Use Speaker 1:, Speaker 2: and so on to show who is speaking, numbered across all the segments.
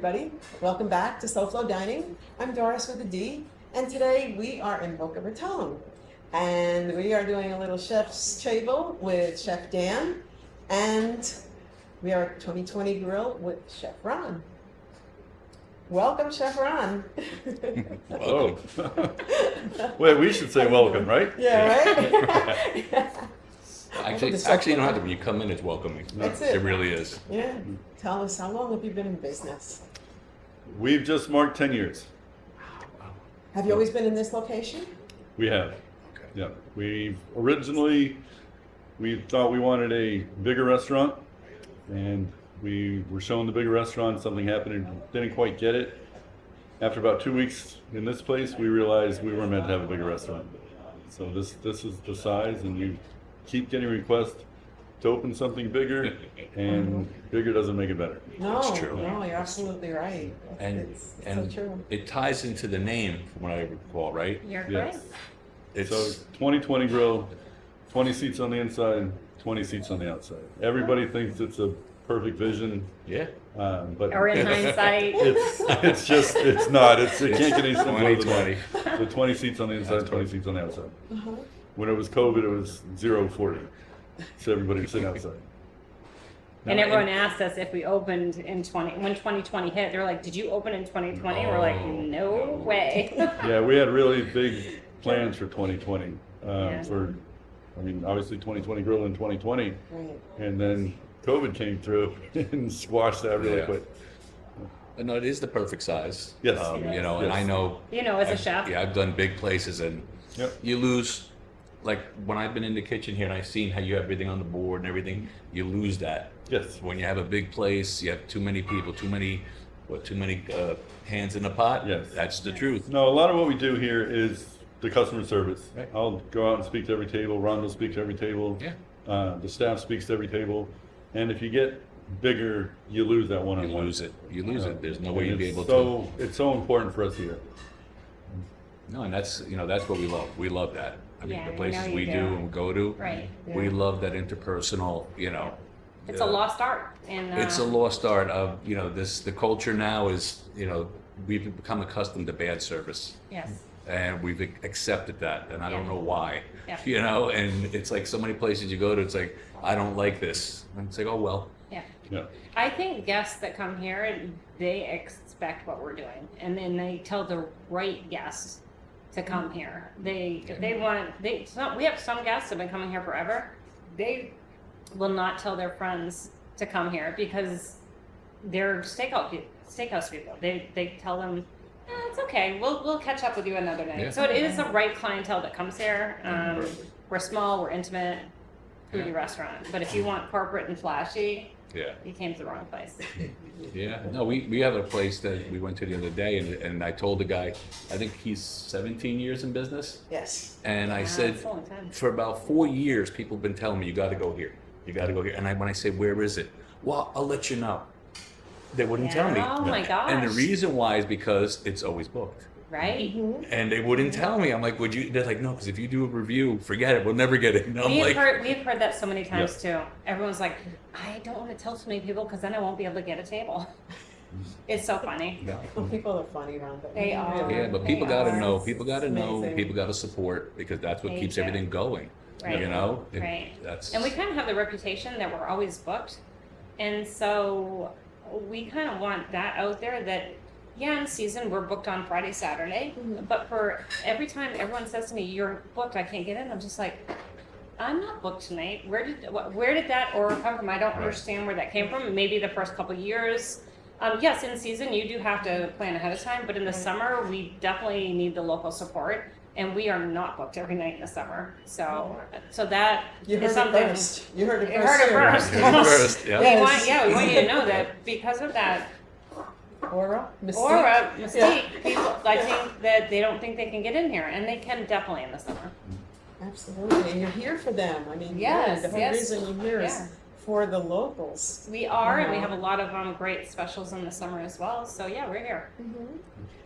Speaker 1: everybody. Welcome back to SoFloDining. I'm Doris with a D, and today we are in Boca Raton. And we are doing a little chef's table with Chef Dan, and we are at 2020 Grille with Chef Ron. Welcome, Chef Ron.
Speaker 2: Hello. Wait, we should say welcome, right?
Speaker 1: Yeah, right?
Speaker 3: Actually, you don't have to. When you come in, it's welcoming.
Speaker 1: That's it.
Speaker 3: It really is.
Speaker 1: Yeah. Tell us, how long have you been in business?
Speaker 2: We've just marked 10 years.
Speaker 1: Have you always been in this location?
Speaker 2: We have.
Speaker 3: Okay.
Speaker 2: Yeah. We thought we wanted a bigger restaurant, and we were showing the bigger restaurant. Something happened and didn't quite get it. After about 2 weeks in this place, we realized we weren't meant to have a bigger restaurant. So this is the size, and you keep getting requests to open something bigger, and bigger doesn't make it better.
Speaker 1: No,
Speaker 3: It's true.
Speaker 1: no, you're absolutely right.
Speaker 3: And
Speaker 1: It's
Speaker 3: and
Speaker 1: so true.
Speaker 3: it ties into the name, from what I recall, right?
Speaker 4: You're
Speaker 2: Yes.
Speaker 4: right.
Speaker 3: It's
Speaker 2: So 2020 Grille, 20 seats on the inside, 20 seats on the outside. Everybody thinks it's a perfect vision,
Speaker 3: yeah.
Speaker 2: but
Speaker 4: Or in hindsight,
Speaker 2: it's not. It can't get any simpler than
Speaker 3: 2020.
Speaker 2: that. So 20 seats on the inside, 20 seats on the outside. When it was COVID, it was 0-40. So everybody was sitting outside.
Speaker 4: and everyone asked us if we opened in when 2020 hit. They're like, "Did you open in 2020?" We're like, "No way."
Speaker 2: Yeah, we had really big plans for 2020.
Speaker 4: Yeah.
Speaker 2: Obviously 2020 Grille in 2020,
Speaker 1: Right.
Speaker 2: and then COVID came through and squashed that really
Speaker 3: Yeah.
Speaker 2: quick.
Speaker 3: But no, it is the perfect size.
Speaker 2: Yes.
Speaker 3: You know, and
Speaker 2: Yes.
Speaker 3: I know.
Speaker 4: As a chef.
Speaker 3: Yeah, I've done big places, and
Speaker 2: Yep.
Speaker 3: you lose. Like when I've been in the kitchen here and I've seen how you have everything on the board and everything, you lose that.
Speaker 2: Yes.
Speaker 3: When you have a big place, you have too many people, too many hands in the pot.
Speaker 2: Yes.
Speaker 3: That's the truth.
Speaker 2: No, a lot of what we do here is the customer service.
Speaker 3: Right.
Speaker 2: I'll go out and speak to every table. Ron will speak to every table.
Speaker 3: Yeah.
Speaker 2: The staff speaks to every table. And if you get bigger, you lose that
Speaker 3: You
Speaker 2: one-on-one.
Speaker 3: lose it. You lose it. There's no way
Speaker 2: And
Speaker 3: you'd be
Speaker 2: it's
Speaker 3: able
Speaker 2: so, It's so important for us here.
Speaker 3: to. No, and that's what we love. We love that. I mean,
Speaker 4: Yeah,
Speaker 3: the
Speaker 4: I
Speaker 3: places
Speaker 4: know you
Speaker 3: we
Speaker 4: do.
Speaker 3: do and go to.
Speaker 4: Right.
Speaker 3: We love that interpersonal.
Speaker 4: It's a lost art, and
Speaker 3: It's a lost art of the culture now is we've become accustomed to bad service.
Speaker 4: Yes.
Speaker 3: And we've accepted that, and I don't
Speaker 4: Yeah.
Speaker 3: know why.
Speaker 4: Yeah.
Speaker 3: And it's like so many places you go to, it's like, I don't like this. And it's like, oh, well.
Speaker 4: Yeah.
Speaker 2: Yeah.
Speaker 4: I think guests that come here, they expect what we're doing, and then they tell the right guests to come here. We have some guests that have been coming here forever. They will not tell their friends to come here because they're steakhouse people. They tell them, it's okay. We'll catch up with you another night.
Speaker 3: Yeah.
Speaker 4: So it is the right clientele that comes here. We're small, we're intimate, foodie
Speaker 3: Yeah.
Speaker 4: restaurant. But if you want corporate and flashy,
Speaker 3: Yeah.
Speaker 4: you came to the wrong place.
Speaker 3: Yeah. No, we have a place that we went to the other day, and I told the guy, I think he's 17 years in business.
Speaker 1: Yes.
Speaker 3: And I
Speaker 4: Wow,
Speaker 3: said,
Speaker 4: that's a long time.
Speaker 3: for about 4 years, people have been telling me, you got to go here. You got to go here. And when I say, where is it? Well, I'll let you know. They wouldn't tell me.
Speaker 4: Oh my gosh.
Speaker 3: And the reason why is because it's always booked.
Speaker 4: Right?
Speaker 3: And they wouldn't tell me. I'm like, would you? They're like, no, because if you do a review, forget it. We'll never get it. And I'm
Speaker 4: We've
Speaker 3: like,
Speaker 4: heard that so many times too. Everyone's like, I don't want to tell so many people because then I won't be able to get a table. It's so funny.
Speaker 1: Well, people are funny around there.
Speaker 4: They are.
Speaker 3: yeah, but
Speaker 4: They
Speaker 3: people got to
Speaker 4: are.
Speaker 3: know. People got to know.
Speaker 1: Amazing.
Speaker 3: People got to support because that's what
Speaker 4: They
Speaker 3: keeps
Speaker 4: do.
Speaker 3: everything going.
Speaker 4: Right. Right.
Speaker 3: That's.
Speaker 4: And we kind of have the reputation that we're always booked. And so we kind of want that out there that, yeah, in season we're booked on Friday, Saturday. But for every time everyone says to me, you're booked, I can't get in, I'm just like, I'm not booked tonight. Where did that order come from? I don't understand where that came from. Maybe the first couple years. Yes, in season you do have to plan ahead of time, but in the summer we definitely need the local support, and we are not booked every night in the summer. So that
Speaker 1: You heard
Speaker 4: is
Speaker 1: it
Speaker 4: something.
Speaker 1: first. You heard it
Speaker 4: You
Speaker 1: first.
Speaker 4: heard it
Speaker 1: sir.
Speaker 4: first.
Speaker 3: First, yeah.
Speaker 1: Yes.
Speaker 4: We want you to know that because of that
Speaker 1: Aura, mystique.
Speaker 4: aura mystique,
Speaker 1: Yeah.
Speaker 4: people, I think that they don't think they can get in here, and they can definitely in the summer.
Speaker 1: Absolutely, and you're here for them. I mean,
Speaker 4: Yes,
Speaker 1: the whole
Speaker 4: yes.
Speaker 1: reason you're here
Speaker 4: Yeah.
Speaker 1: is for the locals.
Speaker 4: We are, and we have a lot of great specials in the summer as well. So yeah, we're here.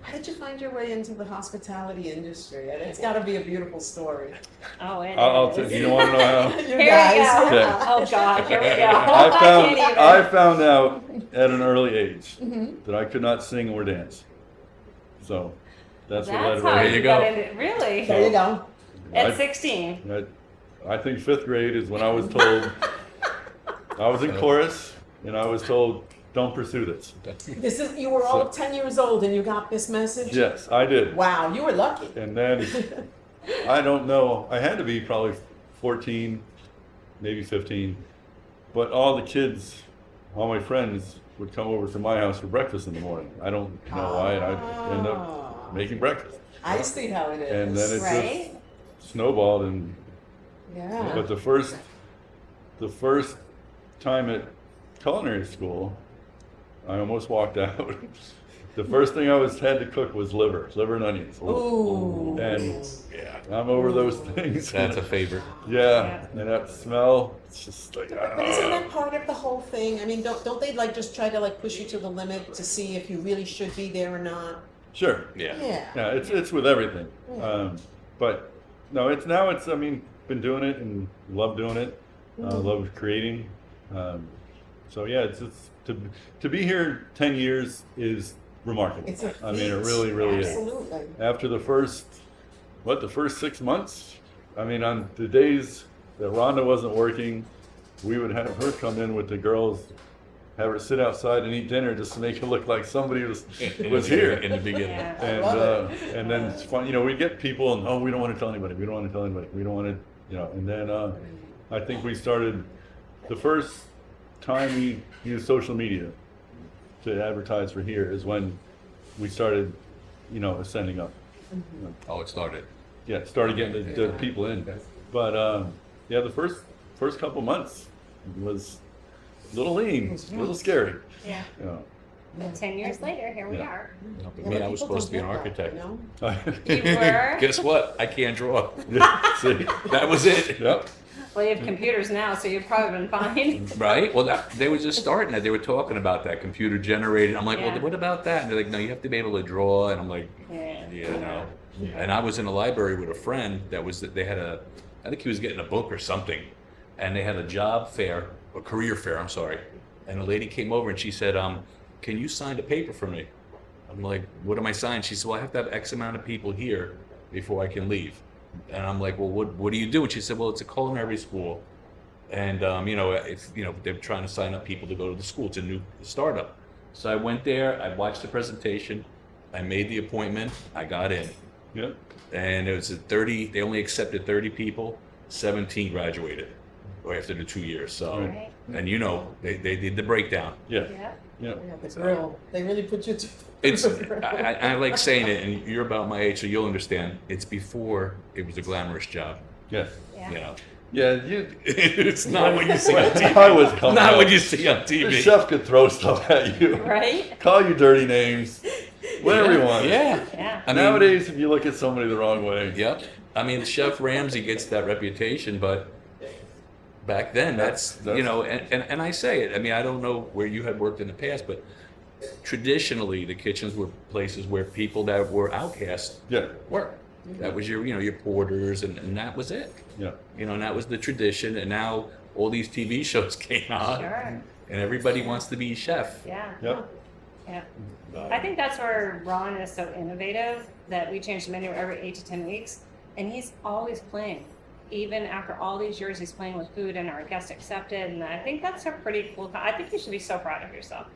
Speaker 1: How did you find your way into the hospitality industry? It's got to be a beautiful story.
Speaker 4: Oh, it
Speaker 2: I'll
Speaker 4: is.
Speaker 2: you want to know how?
Speaker 1: You
Speaker 4: Here we
Speaker 1: guys.
Speaker 4: go.
Speaker 2: Okay.
Speaker 4: Oh God, here we go.
Speaker 2: I found out at an early age that I could not sing or dance. So that's what led
Speaker 4: That's
Speaker 2: right
Speaker 4: how
Speaker 3: There
Speaker 4: you
Speaker 3: you
Speaker 4: got
Speaker 3: go.
Speaker 4: into really.
Speaker 1: There you go.
Speaker 4: At
Speaker 2: I-
Speaker 4: 16.
Speaker 2: I think 5th grade is when I was told, I was in chorus, and I was told, don't pursue this.
Speaker 1: You were all 10 years old and you got this message?
Speaker 2: Yes, I did.
Speaker 1: Wow, you were lucky.
Speaker 2: And then, I don't know, I had to be probably 14, maybe 15, but all the kids, all my friends would come over to my house for breakfast in the morning. I don't know why, and I'd end up making breakfast.
Speaker 1: I see how it is.
Speaker 2: And then it
Speaker 4: Right?
Speaker 2: just snowballed, and
Speaker 1: Yeah.
Speaker 2: but the first time at culinary school, I almost walked out. The first thing I had to cook was liver and onions.
Speaker 1: Ooh.
Speaker 2: And
Speaker 3: Yeah,
Speaker 2: I'm over those things.
Speaker 3: that's a favorite.
Speaker 2: Yeah, and that smell, it's just like,
Speaker 1: But isn't that part of the whole thing? I mean, don't they like just try to like push you to the limit to see if you really should be there or not?
Speaker 2: sure.
Speaker 3: Yeah.
Speaker 2: Yeah, it's with everything. But no, I mean, been doing it and love doing it. Love creating. So yeah, it's to be here 10 years is remarkable.
Speaker 1: It's a
Speaker 2: I mean, it
Speaker 1: feat.
Speaker 2: really, really is.
Speaker 1: Absolutely.
Speaker 2: After the first 6 months, I mean, on the days that Rhonda wasn't working, we would have her come in with the girls, have her sit outside and eat dinner just to make it look like somebody was here.
Speaker 3: In the beginning.
Speaker 4: Yeah.
Speaker 2: And
Speaker 1: love
Speaker 2: and then it's fun, we'd get people and we don't want to tell anybody. We don't want to tell anybody. We don't want to, and then I think we started the first time we used social media to advertise for here is when we started, ascending up.
Speaker 3: Oh, it started.
Speaker 2: Yeah, started getting the people in. But yeah, the first couple months was a little lean, a little scary.
Speaker 4: Yeah.
Speaker 2: You know.
Speaker 4: And 10 years later, here we
Speaker 2: Yeah.
Speaker 4: are.
Speaker 3: No, but
Speaker 1: Yeah,
Speaker 3: me,
Speaker 1: but
Speaker 3: I was
Speaker 1: people
Speaker 3: supposed to be an
Speaker 1: don't get that,
Speaker 3: architect.
Speaker 1: you know?
Speaker 4: You were?
Speaker 3: Guess what? I can't draw.
Speaker 2: Yeah, see?
Speaker 3: That was it.
Speaker 2: Yep.
Speaker 4: Well, you have computers now, so you've probably been fine.
Speaker 3: Right? Well, they were just starting it. They were talking about that computer generated. I'm like,
Speaker 4: Yeah.
Speaker 3: well, what about that? And they're like, no, you have to be able to draw. And I'm like,
Speaker 4: Yeah.
Speaker 3: And I was in a library with a friend they had I think he was getting a book or something. And they had a job fair, a career fair, I'm sorry. And a lady came over and she said, can you sign a paper for me? I'm like, what am I signing? She said, well, I have to have X amount of people here before I can leave. And I'm like, well, what do you do? And she said, well, it's a culinary school. And, they're trying to sign up people to go to the school. It's a new startup. So I went there, I watched the presentation, I made the appointment, I got in.
Speaker 2: Yep.
Speaker 3: And it was they only accepted 30 people, 17 graduated after the 2 years. So,
Speaker 4: Right.
Speaker 3: and they did the breakdown.
Speaker 2: Yeah.
Speaker 4: Yeah.
Speaker 2: Yeah.
Speaker 1: Yeah, the grill. They really put you to
Speaker 3: I like saying it, and you're about my age, so you'll understand. It's before it was a glamorous job,
Speaker 2: Yes.
Speaker 4: Yeah.
Speaker 2: Yeah.
Speaker 3: It's not what you see on TV.
Speaker 2: I was coming
Speaker 3: Not
Speaker 2: up.
Speaker 3: what you see on
Speaker 2: The
Speaker 3: TV.
Speaker 2: chef could throw stuff at you.
Speaker 4: Right?
Speaker 2: Call you dirty names. Whatever you want.
Speaker 3: Yeah.
Speaker 4: Yeah.
Speaker 3: I mean,
Speaker 2: Nowadays, if you look at somebody the wrong way.
Speaker 3: Yep. I mean, Chef Ramsay gets that reputation, but back then, that's and I say it. I mean, I don't know where you had worked in the past, but traditionally, the kitchens were places where people that were outcast
Speaker 2: Yeah.
Speaker 3: worked. That was your porters, and that was it.
Speaker 2: Yeah.
Speaker 3: And that was the tradition. And now all these TV shows came on,
Speaker 4: Sure.
Speaker 3: and everybody wants to be chef.
Speaker 4: Yeah.
Speaker 2: Yep.
Speaker 4: Yeah. I think that's where Ron is so innovative that we change the menu every 8 to 10 weeks, and he's always playing. Even after all these years, he's playing with food, and our guests accepted. And I think that's a pretty cool. I think you should be so proud of yourself.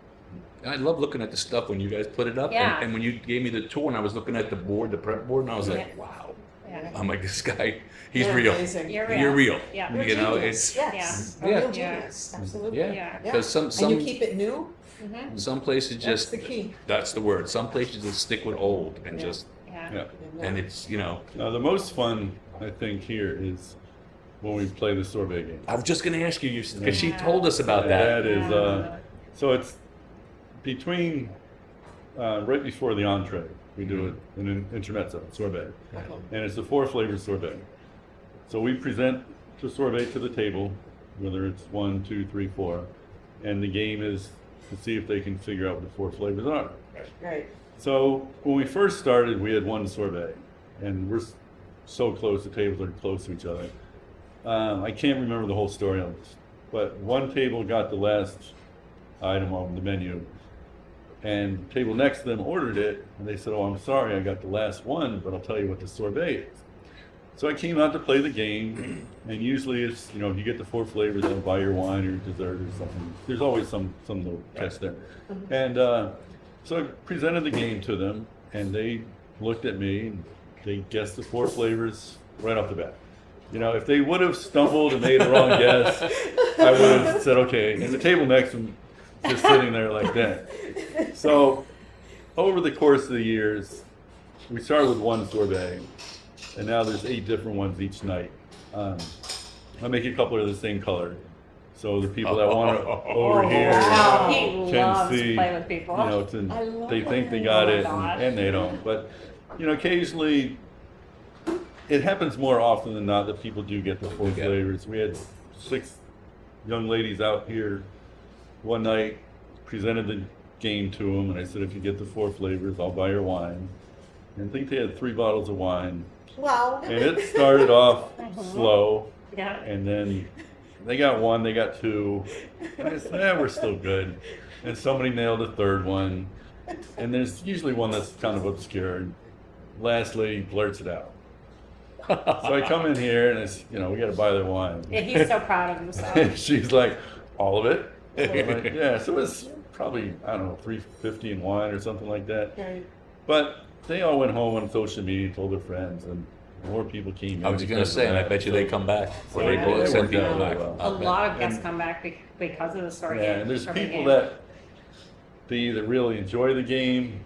Speaker 3: I love looking at the stuff when you guys put it up,
Speaker 4: Yeah.
Speaker 3: and when you gave me the tour, and I was looking at the prep board, and I was like,
Speaker 4: Yeah.
Speaker 3: wow.
Speaker 4: Yeah.
Speaker 3: I'm like, this guy, he's
Speaker 1: They're
Speaker 3: real.
Speaker 1: amazing.
Speaker 4: You're real.
Speaker 3: You're real.
Speaker 4: Yeah.
Speaker 1: You're
Speaker 3: You know,
Speaker 1: genius.
Speaker 3: it's
Speaker 1: Yes.
Speaker 3: Yeah.
Speaker 1: A real
Speaker 4: Yeah.
Speaker 1: genius. Absolutely.
Speaker 3: yeah.
Speaker 4: Yeah.
Speaker 3: Because
Speaker 1: And you keep it new.
Speaker 4: Mm-hmm.
Speaker 3: some places
Speaker 1: That's
Speaker 3: just
Speaker 1: the key.
Speaker 3: that's the word. Some places just stick with old and
Speaker 1: Yeah.
Speaker 3: just
Speaker 4: Yeah.
Speaker 2: Yeah.
Speaker 3: and it's
Speaker 2: Now, the most fun, I think, here is when we play the sorbet game.
Speaker 3: I was just gonna ask you because she
Speaker 4: Yeah.
Speaker 3: told us about that.
Speaker 2: That is, so it's between, right before the entree, we do it in an intermezzo, sorbet.
Speaker 1: Okay.
Speaker 2: And it's a 4 flavor sorbet. So we present the sorbet to the table, whether it's 1, 2, 3, 4, and the game is to see if they can figure out what the 4 flavors are.
Speaker 1: Right.
Speaker 2: So when we first started, we had one sorbet, and we're so close, the tables are close to each other. I can't remember the whole story on this, but one table got the last item on the menu, and the table next to them ordered it, and they said, "Oh, I'm sorry, I got the last one, but I'll tell you what the sorbet is." So I came out to play the game, and usually it's, you know, if you get the 4 flavors, they'll buy your wine or dessert or something. There's always some little catch there. And so I presented the game to them, and they looked at me, and they guessed the 4 flavors right off the bat. You know, if they would have stumbled and made a wrong guess, I would have said, okay. And the table next to them just sitting there like that. So over the course of the years, we started with one sorbet, and now there's 8 different ones each night. I make a couple of the same color, so the people that want to over here
Speaker 4: Wow. He
Speaker 2: can
Speaker 4: loves
Speaker 2: see,
Speaker 4: to play with people.
Speaker 2: you know,
Speaker 1: I love
Speaker 2: they think they
Speaker 1: it.
Speaker 2: got
Speaker 4: Oh my
Speaker 2: it,
Speaker 4: gosh.
Speaker 2: and they don't. But you know, occasionally it happens more often than not that people do get the 4
Speaker 3: Okay.
Speaker 2: flavors. We had 6 young ladies out here one night, presented the game to them, and I said, if you get the 4 flavors, I'll buy your wine. And I think they had 3 bottles of wine,
Speaker 1: Wow.
Speaker 2: and it started off slow,
Speaker 4: Yeah.
Speaker 2: and then they got 1, they got 2, and I said, we're still good. And somebody nailed a 3rd one, and there's usually one that's kind of obscure. And last lady blurts it out. So I come in here, and it's, you know, we got to buy their wine.
Speaker 4: Yeah, he's so proud of himself.
Speaker 2: And she's like, all of it? I'm like, yeah, so it's probably, I don't know, $3.50 in wine or something like that.
Speaker 1: Right.
Speaker 2: But they all went home on social media, told their friends, and more people came in.
Speaker 3: I was going to
Speaker 2: because of
Speaker 3: say, and I
Speaker 2: that.
Speaker 3: bet you they come back. Or
Speaker 4: Yeah.
Speaker 3: they
Speaker 2: They
Speaker 3: send
Speaker 2: worked
Speaker 3: people
Speaker 2: out
Speaker 3: back.
Speaker 2: really well.
Speaker 4: A
Speaker 3: I'll bet.
Speaker 4: lot of guests
Speaker 2: And-
Speaker 4: come back because of the story.
Speaker 2: Yeah, and there's
Speaker 4: from the
Speaker 2: people
Speaker 4: game.
Speaker 2: that they either really enjoy the game,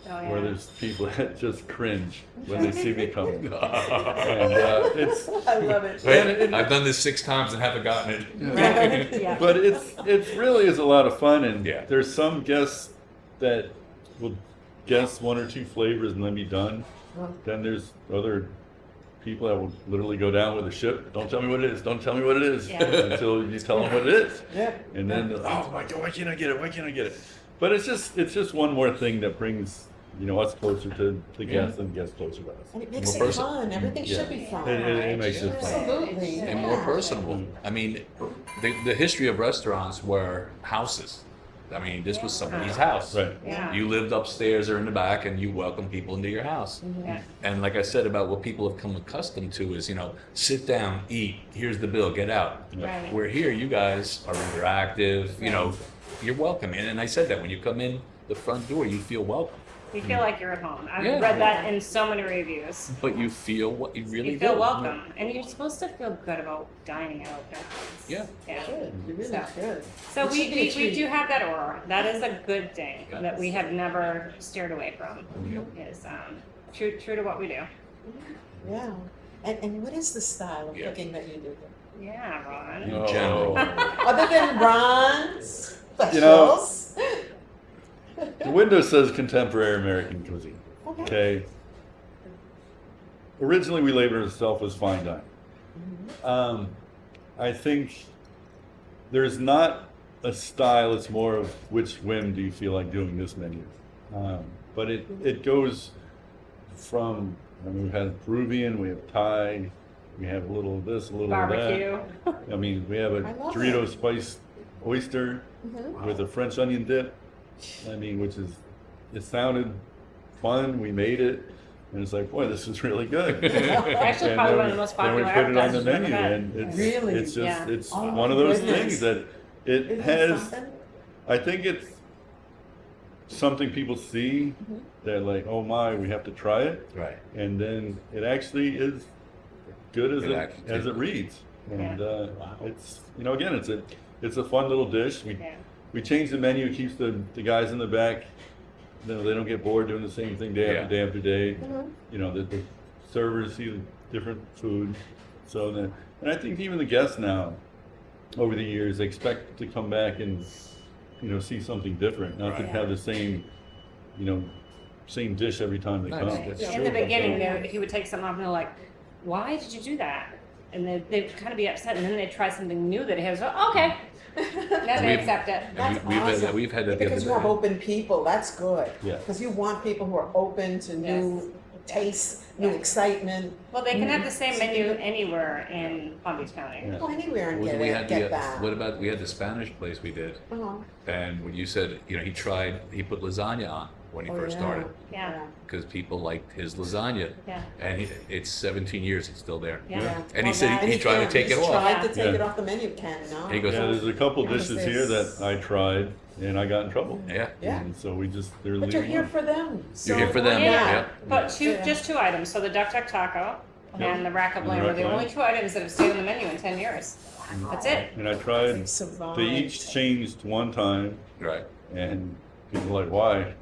Speaker 4: Oh, yeah.
Speaker 2: or there's people that just cringe when they see me coming. And it's,
Speaker 1: I love it.
Speaker 3: Wait, I've done this 6 times and haven't gotten it.
Speaker 4: Yeah.
Speaker 2: but it's really is a lot of fun, and
Speaker 3: Yeah.
Speaker 2: there's some guests that will guess 1 or 2 flavors and then be done. Then there's other people that will literally go down with a ship. Don't tell me what it is. Don't tell me what it is
Speaker 4: Yeah.
Speaker 2: until you tell them what it is.
Speaker 1: Yeah.
Speaker 2: And then, oh my God, why can't I get it? Why can't I get it? But it's just one more thing that brings, you know, us closer to the guests and guests closer to us.
Speaker 1: And it makes
Speaker 3: More
Speaker 1: it
Speaker 3: personal.
Speaker 1: fun. Everything
Speaker 2: Yeah.
Speaker 1: should be fun.
Speaker 2: It makes it fun.
Speaker 1: Absolutely.
Speaker 3: And more
Speaker 1: yeah.
Speaker 3: personal. I mean, the history of restaurants were houses. I mean, this was somebody's house.
Speaker 2: Right.
Speaker 4: Yeah.
Speaker 3: You lived upstairs or in the back, and you welcomed people into your house.
Speaker 4: Yeah.
Speaker 3: And like I said about what people have come accustomed to is, you know, sit down, eat, here's the bill, get out.
Speaker 4: Right.
Speaker 3: Where here, you guys are interactive, you know, you're welcome. And I said that when you come in the front door, you feel welcome.
Speaker 4: You feel like you're at home. I've
Speaker 3: Yeah.
Speaker 4: read that in so many reviews.
Speaker 3: But you feel what you really
Speaker 4: You feel
Speaker 3: do.
Speaker 4: welcome, and you're supposed to feel good about dining out.
Speaker 3: Yeah.
Speaker 4: Yeah.
Speaker 1: Good. You really
Speaker 4: So-
Speaker 1: should.
Speaker 4: So
Speaker 1: It
Speaker 4: we,
Speaker 1: should be a
Speaker 4: we
Speaker 1: treat.
Speaker 4: do have that aura. That is a good thing
Speaker 3: Yeah.
Speaker 4: that we have never steered away from. Is true to what we do.
Speaker 1: Yeah. And what is the style of
Speaker 3: Yeah.
Speaker 1: cooking that you do?
Speaker 4: Yeah, Ron.
Speaker 3: In general.
Speaker 1: Other than Ron's
Speaker 2: You know-
Speaker 1: specials.
Speaker 2: The window says contemporary American cuisine.
Speaker 1: Okay.
Speaker 2: Okay. Originally, we labeled ourselves as fine dining. I think there's not a style, it's more of which whim do you feel like doing this menu. But it goes from, I mean, we've had Peruvian, we have Thai, we have a little of this, a little
Speaker 4: Barbecue.
Speaker 2: of that. I mean, we have a
Speaker 1: I love
Speaker 2: Dorito
Speaker 1: it.
Speaker 2: spiced oyster with a French onion dip. I mean, which is, it sounded fun, we made it, and it's like, boy, this is really good.
Speaker 4: Actually,
Speaker 2: And
Speaker 4: probably
Speaker 2: then
Speaker 4: one of the most
Speaker 2: then we
Speaker 4: popular
Speaker 2: put it on the
Speaker 4: appetizers we've
Speaker 2: menu,
Speaker 4: ever had.
Speaker 2: and it's
Speaker 1: Really?
Speaker 2: it's just
Speaker 4: Yeah.
Speaker 2: it's
Speaker 1: Oh,
Speaker 2: one of those
Speaker 1: goodness.
Speaker 2: things that it
Speaker 1: Isn't
Speaker 2: has.
Speaker 1: something?
Speaker 2: I think it's something people see. They're like, oh my, we have to try it,
Speaker 3: Right.
Speaker 2: and then it actually is good as
Speaker 3: It
Speaker 2: it
Speaker 3: actually
Speaker 2: as it
Speaker 3: tastes
Speaker 2: reads. And
Speaker 3: Wow.
Speaker 2: it's, you know, again, it's a fun little dish.
Speaker 4: Yeah.
Speaker 2: We change the menu, it keeps the guys in the back, you know, they don't get bored doing the same thing day
Speaker 3: Yeah.
Speaker 2: after day after day.
Speaker 1: Mhm.
Speaker 2: You know, the servers see the different food. So then, and I think even the guests now, over the years, they expect to come back and, you know, see something different, not to
Speaker 3: Right.
Speaker 2: have the same, you know, same dish every time they
Speaker 3: Nice.
Speaker 2: come.
Speaker 3: That's
Speaker 4: In
Speaker 3: true.
Speaker 4: the beginning, he would take something off and they're like, "Why did you do that?" and they'd kind of be upset, and then they'd try something new that it has. Oh, okay, then they accept it.
Speaker 1: That's awesome.
Speaker 3: We've had that the
Speaker 1: Because you
Speaker 3: other
Speaker 1: have
Speaker 3: day.
Speaker 1: open people, that's good.
Speaker 2: Yeah.
Speaker 1: Because you want people who are open to new tastes, new excitement.
Speaker 4: Well, they can have the same menu anywhere in Palm Beach County.
Speaker 2: Yeah.
Speaker 1: Go anywhere and
Speaker 3: We had
Speaker 1: get
Speaker 3: the,
Speaker 1: that.
Speaker 3: what about, we had the Spanish place we did,
Speaker 1: Uh-huh.
Speaker 3: and when you said, you know, he put lasagna on when he
Speaker 1: Oh,
Speaker 3: first
Speaker 1: yeah.
Speaker 3: started,
Speaker 4: Yeah,
Speaker 3: because people liked his lasagna.
Speaker 4: yeah,
Speaker 3: And it's 17 years, it's still there.
Speaker 4: yeah.
Speaker 1: Yeah.
Speaker 3: And he said he tried to take it off.
Speaker 1: Tried to take
Speaker 2: Yeah.
Speaker 1: it off the menu, Ken, no?
Speaker 3: And he goes,
Speaker 2: Yeah, there's a couple
Speaker 1: Because
Speaker 2: dishes here
Speaker 1: there's-
Speaker 2: that I tried and I got in trouble.
Speaker 3: Yeah.
Speaker 1: Yeah.
Speaker 2: And so they're
Speaker 1: But you're
Speaker 2: leaving
Speaker 1: here
Speaker 2: them.
Speaker 1: for them.
Speaker 3: You're here for them,
Speaker 1: why
Speaker 3: yeah.
Speaker 1: not?
Speaker 4: But
Speaker 1: Yeah.
Speaker 4: just two items. So the duck duck taco
Speaker 2: Yep.
Speaker 4: and the rack of
Speaker 2: And the
Speaker 4: blame were the
Speaker 2: rack of
Speaker 4: only
Speaker 2: blame.
Speaker 4: two items that have stayed on the menu in 10 years. That's it.
Speaker 2: And I tried,
Speaker 1: They've survived.
Speaker 2: they each changed one time
Speaker 3: Right.
Speaker 2: and people were like, why?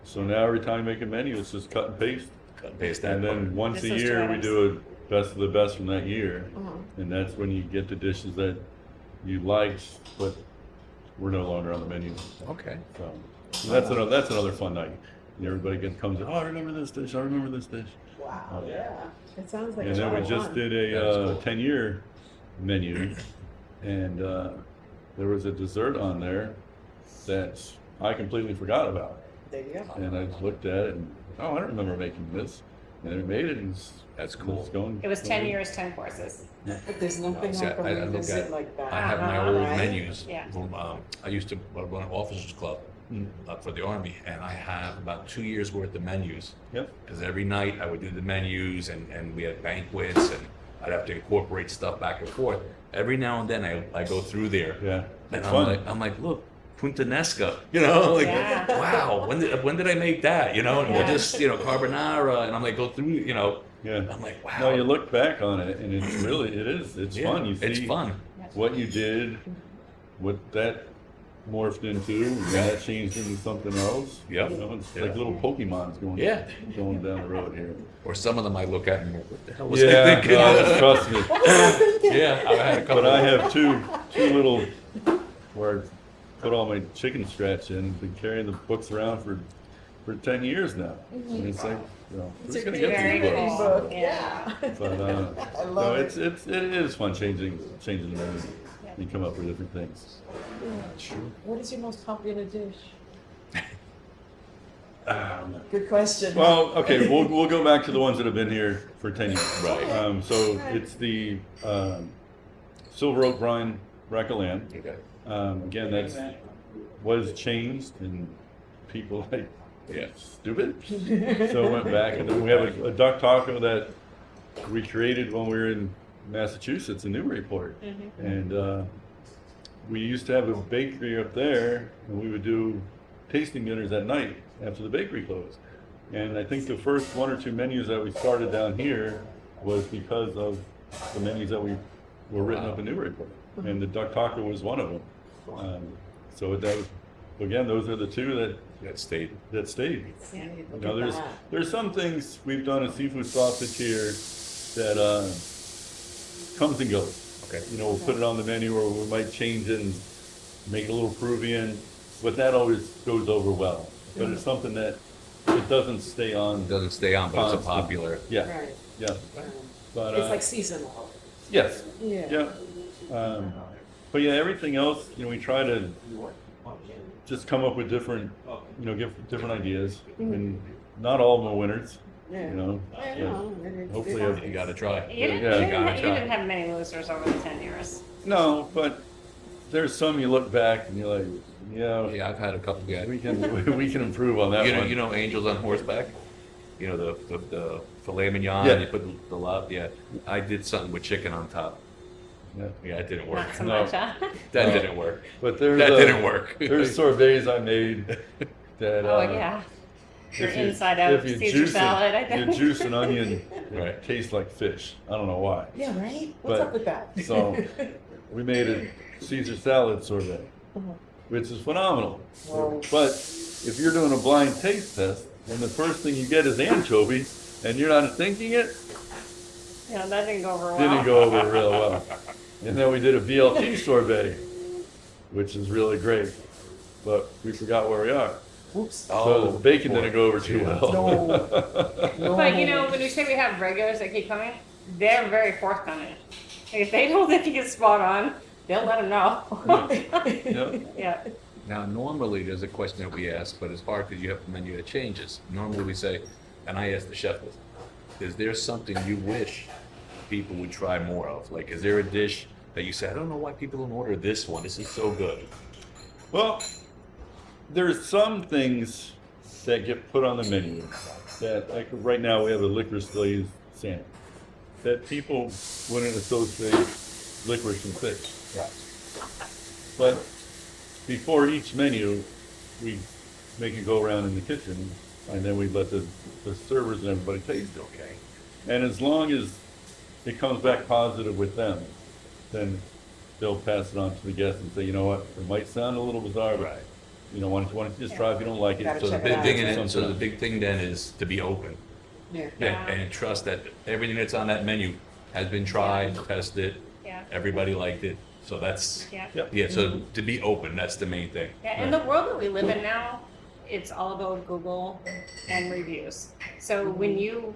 Speaker 2: So now every time I make a menu, it's just cut and paste.
Speaker 3: Cut and paste that
Speaker 2: And
Speaker 3: part.
Speaker 2: then once
Speaker 4: Just
Speaker 2: a
Speaker 4: those two
Speaker 2: year, we
Speaker 4: items.
Speaker 2: do a best of the best from that year.
Speaker 1: Uh-huh.
Speaker 2: And that's when you get the dishes that you liked, but were no longer on the menu.
Speaker 3: Okay.
Speaker 2: So that's another fun night. And everybody comes in, oh, I remember this dish, I remember this dish.
Speaker 1: Wow, yeah. It sounds like
Speaker 2: And
Speaker 1: a
Speaker 2: then
Speaker 1: lot
Speaker 2: we
Speaker 1: of
Speaker 2: just
Speaker 1: fun.
Speaker 2: did
Speaker 3: That is
Speaker 2: a
Speaker 3: cool.
Speaker 2: 10-year menu, and there was a dessert on there that I completely forgot about.
Speaker 1: There you go.
Speaker 2: And I looked at it and, oh, I don't remember making this. And I made it, and
Speaker 3: That's cool.
Speaker 2: it's going.
Speaker 4: It was 10 years, 10 courses.
Speaker 1: But there's nothing
Speaker 3: See,
Speaker 1: like a
Speaker 3: I look
Speaker 1: revisit
Speaker 3: at-
Speaker 1: like that.
Speaker 3: I have my
Speaker 4: Uh-huh.
Speaker 3: old
Speaker 1: Right?
Speaker 3: menus
Speaker 4: Yeah.
Speaker 3: from, I used to run an officers club for the Army, and I have about 2 years worth of menus.
Speaker 2: Yep.
Speaker 3: Because every night I would do the menus, and we had banquets, and I'd have to incorporate stuff back and forth. Every now and then I go through there,
Speaker 2: Yeah.
Speaker 3: and
Speaker 2: It's
Speaker 3: I'm
Speaker 2: fun.
Speaker 3: like, look, Puntanesca, you know, like,
Speaker 4: Yeah.
Speaker 3: wow, when did I make that, you know? And we'll
Speaker 4: Yeah.
Speaker 3: just, you know, carbonara, and I'm like, go through, you know,
Speaker 2: Yeah.
Speaker 3: I'm like, wow.
Speaker 2: No, you look back on it, and it's
Speaker 3: Yeah,
Speaker 2: fun. You see
Speaker 3: It's fun.
Speaker 2: what you did, what that morphed into, and that changed into something else.
Speaker 3: Yep.
Speaker 2: You know, it's
Speaker 3: Yeah.
Speaker 2: like little Pokemons going down the road here.
Speaker 3: Or some of them I look at and go, what the hell was I
Speaker 2: Yeah,
Speaker 3: thinking?
Speaker 2: trust me.
Speaker 1: What was I thinking?
Speaker 3: Yeah, I had a couple.
Speaker 2: But I have two little where I put all my chicken scratch in. Been carrying the books around for 10 years now. And it's like, you know,
Speaker 1: It's
Speaker 2: who's
Speaker 1: a
Speaker 2: gonna
Speaker 1: great
Speaker 2: get
Speaker 4: Very
Speaker 2: these
Speaker 4: cool.
Speaker 2: books?
Speaker 1: book,
Speaker 4: Yeah.
Speaker 1: yeah.
Speaker 2: But
Speaker 1: I
Speaker 2: no,
Speaker 1: love
Speaker 2: it is fun changing the menu. You come up with different things.
Speaker 1: What is your most popular dish?
Speaker 2: Um,
Speaker 1: Good question.
Speaker 2: Well, okay, we'll go back to the ones that have been here for 10 years.
Speaker 3: Right.
Speaker 2: So it's the silver oak brine rack of lamb.
Speaker 3: Okay.
Speaker 2: Again, that's was changed and people like,
Speaker 3: Yeah.
Speaker 2: stupid. So I went back and then we have a duck taco that we created when we were in Massachusetts in Newburyport. And we used to have a bakery up there and we would do tasting dinners at night after the bakery closed. And I think the first one or two menus that we started down here was because of the menus that we were written up in Newburyport. And the duck taco was one of them. So that was, again, those are the two
Speaker 3: That stayed.
Speaker 2: that stayed.
Speaker 1: Yeah, look
Speaker 2: Now
Speaker 1: at that.
Speaker 2: there's some things we've done a seafood sausage here that comes and goes.
Speaker 3: Okay.
Speaker 2: You know, we'll put it on the menu or we might change it and make it a little Peruvian, but that always goes over well. But it's something that it doesn't stay on.
Speaker 3: It doesn't stay on, but it's a
Speaker 2: Constant.
Speaker 3: popular.
Speaker 2: Yeah,
Speaker 1: Right.
Speaker 2: yeah. But
Speaker 1: It's like seasonal.
Speaker 2: yes,
Speaker 1: Yeah.
Speaker 2: yeah. But yeah, everything else, you know, we try to just come up with different, you know, give different ideas, and not all of them are winners.
Speaker 1: Yeah.
Speaker 2: You know,
Speaker 1: I
Speaker 2: but
Speaker 1: know.
Speaker 2: hopefully
Speaker 3: You gotta try.
Speaker 4: You didn't,
Speaker 2: Yeah.
Speaker 4: you,
Speaker 3: You gotta
Speaker 4: didn't, you
Speaker 3: try.
Speaker 4: didn't have many losers over the 10 years.
Speaker 2: no, but there's some you look back and you're like, yeah,
Speaker 3: Yeah, I've had a couple. Yeah.
Speaker 2: we can improve on that one.
Speaker 3: You know, angels on horseback. You know the filet mignon.
Speaker 2: Yeah.
Speaker 3: You put the lot. Yeah, I did something with chicken on top.
Speaker 2: Yeah.
Speaker 3: Yeah, it didn't work.
Speaker 4: Not so
Speaker 2: No.
Speaker 4: much, huh?
Speaker 3: That
Speaker 2: No.
Speaker 3: didn't work.
Speaker 2: But there's
Speaker 3: That didn't work.
Speaker 2: There's sorbets I made that.
Speaker 4: Oh, yeah. Your
Speaker 2: if you-
Speaker 4: inside out
Speaker 2: if you
Speaker 4: Caesar
Speaker 2: juice
Speaker 4: salad, I
Speaker 2: you
Speaker 4: think.
Speaker 2: juice an onion,
Speaker 3: Right.
Speaker 2: it tastes like fish. I don't know why.
Speaker 1: Yeah, right? What's
Speaker 2: But-
Speaker 1: up with that?
Speaker 2: So we made a Caesar salad sorbet, which is phenomenal.
Speaker 1: Whoa.
Speaker 2: But if you're doing a blind taste test and the first thing you get is anchovy and you're not thinking it,
Speaker 4: Yeah, that didn't go over well.
Speaker 2: didn't go over real well. And then we did a BLT sorbet, which is really great. But we forgot where we are.
Speaker 1: Whoops.
Speaker 2: So the bacon didn't go over too
Speaker 3: Yeah.
Speaker 2: well.
Speaker 1: No.
Speaker 4: But you know, when we say we have regulars that keep coming, they're very forthcoming. If they don't think he's spot on, they'll let him know.
Speaker 2: Yeah.
Speaker 4: Yeah.
Speaker 3: Now, normally there's a question that we ask, but it's hard because you have the menu that changes. Normally we say, and I ask the chef this, is there something you wish people would try more of? Like, is there a dish that you say, I don't know why people don't order this one. This is so good.
Speaker 2: Well, there's some things that get put on the menu that, like right now, we have a licorice glazed salmon that people wouldn't associate licorice and fish. But before each menu, we make it go around in the kitchen, and then we let the servers and everybody taste it.
Speaker 3: Okay.
Speaker 2: And as long as it comes back positive with them, then they'll pass it on to the guests and say, you know what, it might sound a little bizarre, but
Speaker 3: Right.
Speaker 2: you know, why don't you just try if you don't like it.
Speaker 1: Gotta
Speaker 3: So the
Speaker 1: check it
Speaker 3: big
Speaker 1: out.
Speaker 3: thing, so the
Speaker 2: Something.
Speaker 3: big thing then is to be open
Speaker 1: Yeah.
Speaker 4: Yeah.
Speaker 3: and trust that everything that's on that menu has been tried, tested,
Speaker 4: Yeah.
Speaker 3: everybody liked it. So that's,
Speaker 4: Yeah.
Speaker 2: Yep.
Speaker 3: yeah, so to be open, that's the main thing.
Speaker 4: Yeah, in the world that we live in now, it's all about Google and reviews. So when you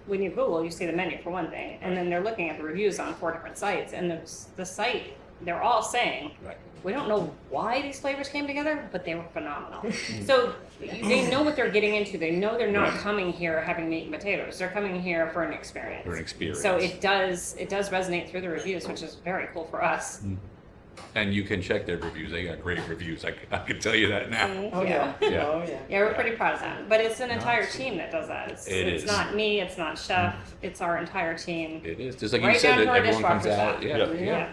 Speaker 4: Google, you see the menu for one thing, and then they're looking at the reviews on 4 different sites, and the site, they're all saying,
Speaker 3: Right.
Speaker 4: we don't know why these flavors came together, but they were phenomenal. So they know what they're getting into. They know they're not coming here having meat and potatoes. They're coming here for an experience.
Speaker 3: For an experience.
Speaker 4: So it does resonate through the reviews, which is very cool for us.
Speaker 3: And you can check their reviews. They got great reviews. I can tell you that now.
Speaker 1: Oh, yeah.
Speaker 3: Yeah.
Speaker 1: Oh, yeah.
Speaker 4: Yeah, we're pretty proud of that. But it's an entire team that does that. It's
Speaker 3: It is.
Speaker 4: not me, it's not chef, it's our entire team.
Speaker 3: It is. Just like
Speaker 4: Right
Speaker 3: you said,
Speaker 4: down
Speaker 3: that
Speaker 4: to our
Speaker 3: everyone comes
Speaker 4: dishwasher
Speaker 3: out.
Speaker 4: staff.
Speaker 3: Yeah.
Speaker 2: Yeah.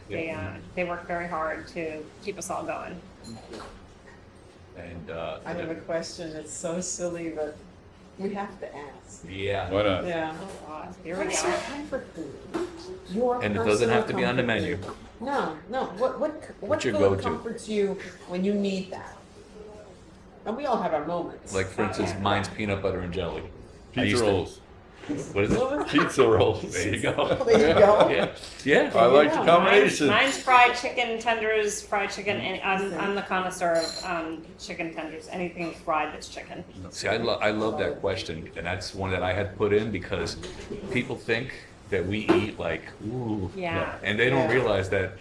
Speaker 4: Yeah. Yeah. They work very hard to keep us all going.
Speaker 3: And
Speaker 1: I have a question. It's so silly, but we have to ask.
Speaker 3: yeah.
Speaker 2: Why not?
Speaker 1: Yeah.
Speaker 4: Oh, God. Here we
Speaker 1: What's
Speaker 4: go.
Speaker 1: your comfort food? Your
Speaker 3: And it doesn't
Speaker 1: personal
Speaker 3: have to be on the
Speaker 1: comfort
Speaker 3: menu.
Speaker 1: food. No, no. What
Speaker 3: your
Speaker 1: food
Speaker 3: go-to?
Speaker 1: comforts you when you need that? And we all have our moments.
Speaker 3: Like for instance, mine's peanut butter and jelly. I used
Speaker 2: Pizza
Speaker 3: to-
Speaker 2: rolls.
Speaker 3: What is it?
Speaker 2: Pizza rolls.
Speaker 3: There you go.
Speaker 1: There you go.
Speaker 3: Yeah. Yeah.
Speaker 2: I like the
Speaker 1: Yeah.
Speaker 2: combination.
Speaker 4: Mine's fried chicken tenders, fried chicken, and I'm the connoisseur of chicken tenders. Anything fried that's chicken.
Speaker 3: See, I love that question, and that's one that I had put in because people think that we eat like ooh,
Speaker 4: Yeah.
Speaker 3: and they don't
Speaker 1: Yeah.
Speaker 3: realize that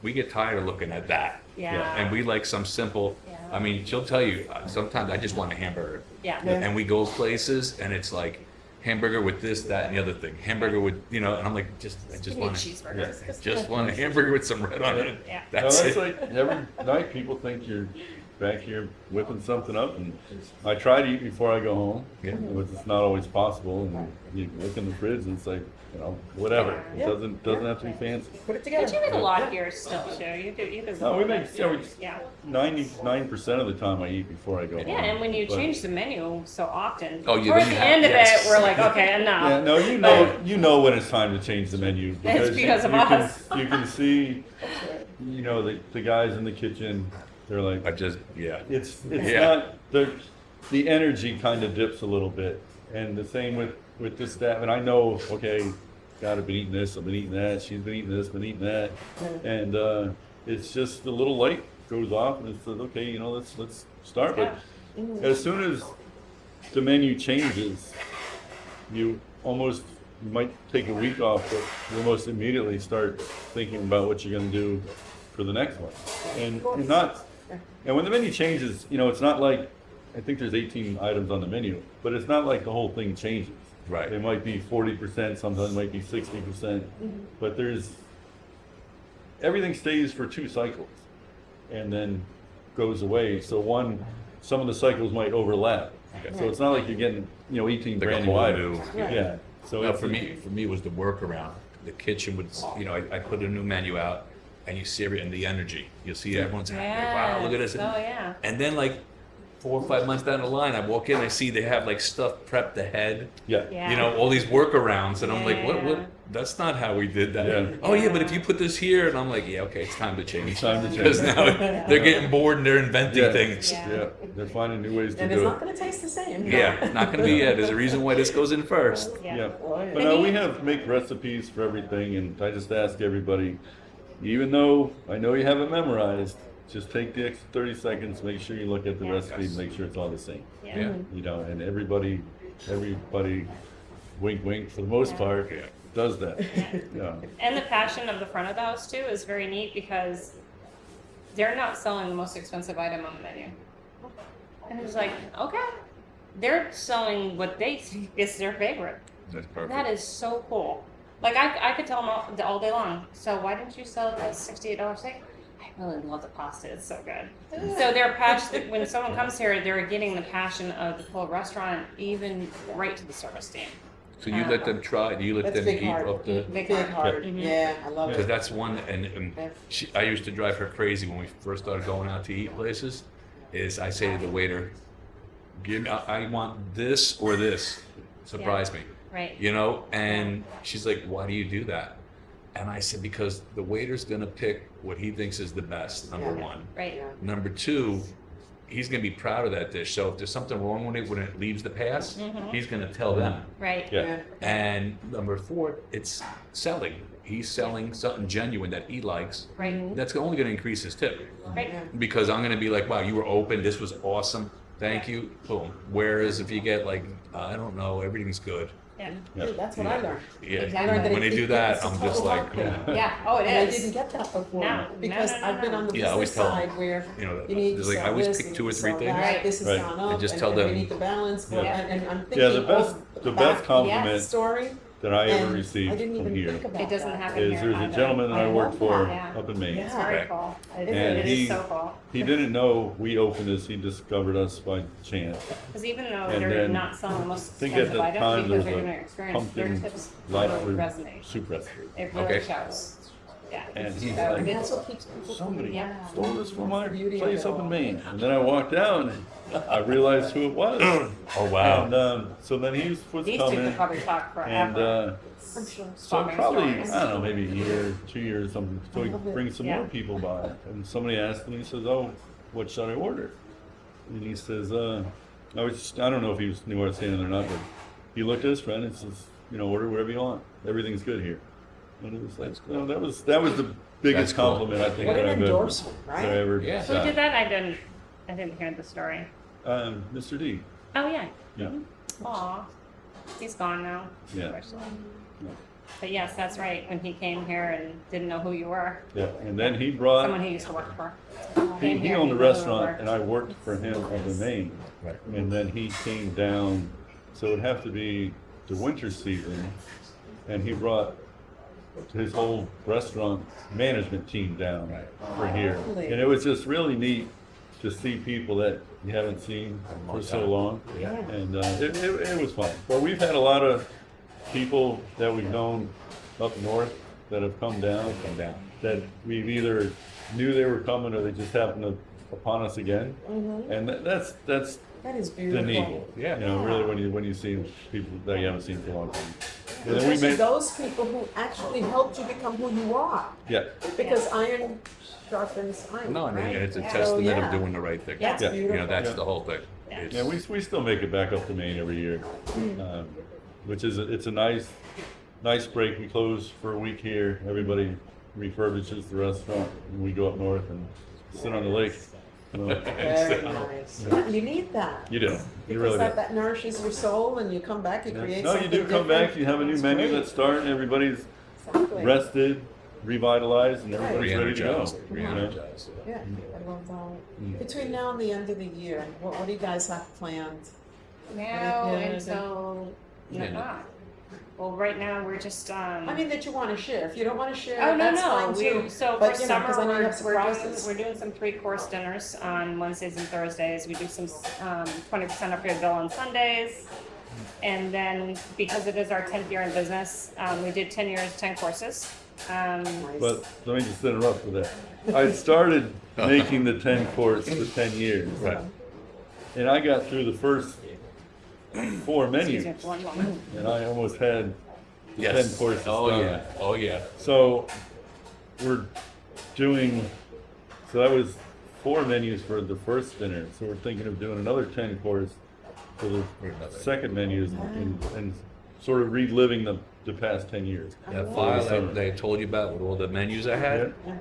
Speaker 3: we get tired of looking at that.
Speaker 4: Yeah.
Speaker 3: And we like some simple.
Speaker 4: Yeah.
Speaker 3: I mean, she'll tell you sometimes I just want a hamburger,
Speaker 4: Yeah.
Speaker 1: Yeah.
Speaker 3: and we go places and it's like hamburger with this, that, and the other thing. Hamburger with and I'm like I just
Speaker 4: Give me a
Speaker 3: want
Speaker 4: cheeseburger.
Speaker 3: just want a hamburger with some bread on it.
Speaker 4: Yeah.
Speaker 2: No,
Speaker 3: That's
Speaker 2: that's
Speaker 3: it.
Speaker 2: like every night people think you're back here whipping something up, and I try to eat before I go home,
Speaker 3: Yeah.
Speaker 2: but it's not always possible. And you look in the fridge and it's like, whatever.
Speaker 1: Yeah.
Speaker 2: It doesn't have to be fancy.
Speaker 1: Put it together.
Speaker 4: But you make a lot here still, too. You do.
Speaker 2: No, we make
Speaker 4: Yeah.
Speaker 2: 99% of the time I eat before I go home.
Speaker 4: Yeah, and when you
Speaker 2: But-
Speaker 4: change the menu so often,
Speaker 3: Oh, you
Speaker 4: towards
Speaker 3: then
Speaker 4: the
Speaker 3: have-
Speaker 4: end of
Speaker 3: yes.
Speaker 4: it, we're like, okay, enough.
Speaker 2: Yeah, no, you know when it's time to change the menu
Speaker 4: It's because of
Speaker 2: you
Speaker 4: us.
Speaker 2: you can see, the guys in the kitchen. They're like,
Speaker 3: I just
Speaker 2: it's
Speaker 3: Yeah.
Speaker 2: not the energy kind of dips a little bit, and the same with the staff. And I know, okay, God, I've been eating this, I've been eating that, she's been eating this, been eating that, and it's just the little light goes off, and it's like, okay, let's start. But as soon as the menu changes, you might take a week off, but you almost immediately start thinking about what you're going to do for the next one, and when the menu changes, it's not like, I think there's 18 items on the menu, but it's not like the whole thing changes.
Speaker 3: Right.
Speaker 2: It might be 40%, sometimes it might be 60%, but everything stays for 2 cycles and then goes away. So some of the cycles might overlap.
Speaker 3: Okay.
Speaker 2: So it's not like you're getting, 18
Speaker 3: Like a
Speaker 2: brand new
Speaker 3: whole
Speaker 2: items.
Speaker 3: new-
Speaker 2: Yeah. So
Speaker 3: No,
Speaker 2: it's
Speaker 3: for me, it was the workaround. The kitchen would, I put a new menu out, and you see and the energy. You'll see everyone's happy. Wow, look at this.
Speaker 4: Oh, yeah.
Speaker 3: And then like 4 or 5 months down the line, I walk in, I see they have like stuff prepped ahead.
Speaker 2: Yeah.
Speaker 4: Yeah.
Speaker 3: All these workarounds, and I'm like,
Speaker 4: Yeah.
Speaker 3: what? That's not how we did that.
Speaker 2: Yeah.
Speaker 3: Oh yeah, but if you put this here, and I'm like, yeah, okay, it's time to change.
Speaker 2: It's time to change.
Speaker 3: Because now they're getting bored and they're inventing
Speaker 2: Yeah.
Speaker 3: things.
Speaker 4: Yeah.
Speaker 2: Yeah, they're finding new ways to
Speaker 1: And it's
Speaker 2: do
Speaker 1: not
Speaker 2: it.
Speaker 1: going to taste the same.
Speaker 3: Yeah, it's not gonna be. There's a reason why this goes in first.
Speaker 4: Yeah.
Speaker 2: Yeah,
Speaker 1: Oh, yeah.
Speaker 2: but no, we make recipes for everything, and I just ask everybody, even though I know you have it memorized, just take the extra 30 seconds, make sure you look at the
Speaker 4: Yeah.
Speaker 2: recipe, and make sure it's all the same.
Speaker 4: Yeah.
Speaker 3: Yeah.
Speaker 2: And everybody, wink, wink, for the most part, does that. Yeah.
Speaker 4: And the passion of the front of the house too is very neat because they're not selling the most expensive item on the menu. And it's like, okay, they're selling what they think is their favorite.
Speaker 3: That's perfect.
Speaker 4: That is so cool. Like I could tell them all day long. So why didn't you sell the $68 steak? I really love the pasta. It's so good. So they're passionate. When someone comes here, they're getting the passion of the full restaurant, even right to the service team.
Speaker 3: So you let them try? Do you let
Speaker 1: That's
Speaker 3: them
Speaker 1: big
Speaker 3: eat
Speaker 1: heart.
Speaker 3: off the?
Speaker 1: Big heart.
Speaker 4: Mhm.
Speaker 1: Yeah, I love
Speaker 3: Because
Speaker 1: it.
Speaker 3: that's one, and I used to drive her crazy when we first started going out to eat places. Is I say to the waiter, "Give me, I want this or this. Surprise me."
Speaker 4: Right.
Speaker 3: You know, and she's like, "Why do you do that?" And I said, "Because the waiter's gonna pick what he thinks is the best. Number
Speaker 1: Yeah.
Speaker 3: one.
Speaker 4: Right.
Speaker 1: Yeah.
Speaker 3: Number two, he's gonna be proud of that dish. So if there's something wrong with it when it leaves the pass,
Speaker 4: Mhm.
Speaker 3: he's gonna tell them.
Speaker 4: Right.
Speaker 2: Yeah.
Speaker 3: And number four, it's selling. He's selling something genuine that he likes.
Speaker 4: Right.
Speaker 3: That's only gonna increase his tip.
Speaker 4: Right.
Speaker 1: Yeah.
Speaker 3: Because I'm gonna be like, wow, you were open. This was awesome. Thank you. Boom. Whereas if you get like, I don't know, everything's good.
Speaker 4: Yeah.
Speaker 1: Dude, that's what I learned.
Speaker 3: Yeah.
Speaker 1: I learned that
Speaker 3: When they do that,
Speaker 1: it's a
Speaker 3: I'm just
Speaker 1: total
Speaker 3: like,
Speaker 1: marketing.
Speaker 4: Yeah. Oh, it
Speaker 1: And I
Speaker 4: is.
Speaker 1: didn't get that before
Speaker 4: No,
Speaker 1: because
Speaker 4: no, no,
Speaker 1: I've been
Speaker 4: no.
Speaker 1: on the
Speaker 3: Yeah, I always
Speaker 1: business
Speaker 3: tell 'em,
Speaker 1: side where
Speaker 3: you know,
Speaker 1: you need
Speaker 3: there's
Speaker 1: to
Speaker 3: like I
Speaker 1: sell
Speaker 3: always
Speaker 1: this,
Speaker 3: pick
Speaker 1: you
Speaker 3: two or
Speaker 1: need to
Speaker 3: three
Speaker 1: sell
Speaker 3: things.
Speaker 1: that,
Speaker 4: Right.
Speaker 1: this has
Speaker 2: Right.
Speaker 1: gone
Speaker 3: And
Speaker 1: up,
Speaker 3: just tell
Speaker 1: and we
Speaker 3: them-
Speaker 1: need the balance. But
Speaker 2: Yeah.
Speaker 1: and I'm thinking,
Speaker 2: Yeah, the best
Speaker 1: back
Speaker 2: compliment
Speaker 1: story.
Speaker 2: that I ever
Speaker 1: and
Speaker 2: received
Speaker 1: I didn't
Speaker 2: from
Speaker 1: even
Speaker 2: here
Speaker 1: think about
Speaker 4: It doesn't
Speaker 1: that.
Speaker 4: happen
Speaker 2: is
Speaker 4: here.
Speaker 2: there's a
Speaker 4: either.
Speaker 2: gentleman that I
Speaker 1: I
Speaker 2: worked
Speaker 1: love
Speaker 2: for
Speaker 4: that.
Speaker 2: up in Maine.
Speaker 1: Yeah.
Speaker 4: It's very
Speaker 3: Okay.
Speaker 4: cool.
Speaker 2: And
Speaker 4: It
Speaker 2: he-
Speaker 4: is so cool.
Speaker 2: He didn't know we opened this. He discovered us by chance.
Speaker 4: Because even though
Speaker 2: And
Speaker 4: they're
Speaker 2: then
Speaker 4: not selling the most
Speaker 2: I think at
Speaker 4: expensive
Speaker 2: the
Speaker 4: item,
Speaker 2: time
Speaker 4: because
Speaker 2: there
Speaker 4: they're
Speaker 2: was
Speaker 4: doing
Speaker 2: a
Speaker 4: their experience, their
Speaker 2: pumpkin
Speaker 4: tips
Speaker 2: light
Speaker 4: really
Speaker 2: fruit
Speaker 4: resonate.
Speaker 2: soup recipe.
Speaker 4: It really
Speaker 3: Okay.
Speaker 4: shows. Yeah.
Speaker 2: And he's
Speaker 4: So
Speaker 2: like,
Speaker 1: And that's what keeps people
Speaker 2: somebody
Speaker 1: coming
Speaker 4: Yeah.
Speaker 1: back.
Speaker 2: stole this from my
Speaker 1: That's the beauty of
Speaker 2: place
Speaker 1: it
Speaker 2: up in
Speaker 1: all.
Speaker 2: Maine. And then I walked down and I realized who it was.
Speaker 3: Oh wow.
Speaker 2: And so then he was
Speaker 4: These two could
Speaker 2: coming.
Speaker 4: probably talk forever.
Speaker 2: And
Speaker 1: I'm sure.
Speaker 2: so
Speaker 4: Farming
Speaker 2: probably,
Speaker 4: stories.
Speaker 2: I don't know, maybe a year, 2 years, something. So he
Speaker 1: I love it.
Speaker 2: brings some
Speaker 4: Yeah.
Speaker 2: more people by. And somebody asked him, he says, "Oh, what should I order?" And he says, I don't know if he knew what I was saying or not, but he looked at his friend and says, order whatever you want. Everything's good here. And it was like, that was the biggest
Speaker 3: That's cool.
Speaker 2: compliment I think
Speaker 1: What
Speaker 2: that
Speaker 1: an
Speaker 2: I've ever,
Speaker 1: endorsement,
Speaker 2: that I
Speaker 1: right?
Speaker 2: ever
Speaker 3: Yeah.
Speaker 4: Who
Speaker 2: got.
Speaker 4: did that? I didn't hear the story.
Speaker 2: Mr. D.
Speaker 4: Oh yeah.
Speaker 2: Yeah.
Speaker 4: Aw. He's gone now.
Speaker 2: Yeah.
Speaker 4: Unfortunately.
Speaker 2: Yeah.
Speaker 4: But yes, that's right. When he came here and didn't know who you were,
Speaker 2: Yeah. And then he brought.
Speaker 4: someone he used to work for.
Speaker 2: He
Speaker 4: Came here,
Speaker 2: owned a
Speaker 4: knew who you
Speaker 2: restaurant,
Speaker 4: were.
Speaker 2: and I worked for him up in Maine.
Speaker 3: Right.
Speaker 2: And then he came down, so it'd have to be the winter season, and he brought his whole restaurant management team down for here.
Speaker 1: Really?
Speaker 2: And it was just really neat to see people that you haven't seen for so long.
Speaker 1: Yeah.
Speaker 2: And it was fun. Well, we've had a lot of people that we've known up north that have come down, that we've either knew they were coming or they just happened upon us again.
Speaker 1: Mhm.
Speaker 2: And that's
Speaker 1: That is
Speaker 2: the
Speaker 1: beautiful.
Speaker 2: neat.
Speaker 3: Yeah.
Speaker 2: Really when you see people that you haven't seen for a long time. And then we
Speaker 1: Especially
Speaker 2: made,
Speaker 1: those people who actually helped you become who you are.
Speaker 2: yeah,
Speaker 1: Because iron sharpens iron.
Speaker 3: No, I mean,
Speaker 1: right?
Speaker 3: it's a
Speaker 1: So,
Speaker 3: testament
Speaker 1: yeah.
Speaker 3: of doing the right thing.
Speaker 1: That's
Speaker 2: Yeah.
Speaker 1: beautiful.
Speaker 3: You know, that's
Speaker 2: Yeah.
Speaker 3: the whole thing.
Speaker 4: Yeah.
Speaker 3: It's-
Speaker 2: yeah. We still make it back up to Maine every year, which is it's a nice break. We close for a week here. Everybody refurbishes the restaurant, and we go up north and sit on the lake.
Speaker 1: Very nice. Yeah, you need that.
Speaker 2: You do. You
Speaker 1: Because
Speaker 2: really do.
Speaker 1: that nourishes your soul and you come back, you create
Speaker 2: No, you
Speaker 1: something
Speaker 2: do come back.
Speaker 1: different.
Speaker 2: You have a new
Speaker 1: It's
Speaker 2: menu
Speaker 1: great.
Speaker 2: that start, and everybody's
Speaker 1: Exactly.
Speaker 2: rested, revitalized, and everybody's ready to go.
Speaker 3: Re-energized.
Speaker 2: You know?
Speaker 3: Re-energized.
Speaker 1: Yeah, I love that.
Speaker 2: Mm.
Speaker 1: Between now and the end of the year, what do you guys have planned?
Speaker 4: Now
Speaker 1: Yeah,
Speaker 4: until
Speaker 3: Yeah.
Speaker 4: well, right now we're just.
Speaker 1: I mean, that you want to share. If you don't want to share,
Speaker 4: Oh no
Speaker 1: that's
Speaker 4: no!
Speaker 1: fine too.
Speaker 4: So
Speaker 1: But,
Speaker 4: for
Speaker 1: you know, 'cause I
Speaker 4: summer
Speaker 1: know you have
Speaker 4: we're doing
Speaker 1: surprises.
Speaker 4: some 3-course dinners on Wednesdays and Thursdays. We do some 20% off your bill on Sundays, and then because it is our 10th year in business, we did 10 years, 10 courses.
Speaker 1: Nice.
Speaker 2: But let me just interrupt with that. I started making the 10 course for 10 years.
Speaker 3: Right.
Speaker 2: And I got through the first 4
Speaker 4: Excuse
Speaker 2: menus,
Speaker 4: me, one moment.
Speaker 2: and I almost had the
Speaker 3: Yes.
Speaker 2: 10 courses
Speaker 3: Oh
Speaker 2: done.
Speaker 3: yeah. Oh yeah.
Speaker 2: So we're doing, so that was 4 menus for the first dinner. So we're thinking of doing another 10 course for the second menus and sort of reliving the past 10 years.
Speaker 3: That
Speaker 1: Oh,
Speaker 3: file
Speaker 2: summer.
Speaker 3: that they told you about with all the menus I had.
Speaker 2: Yeah.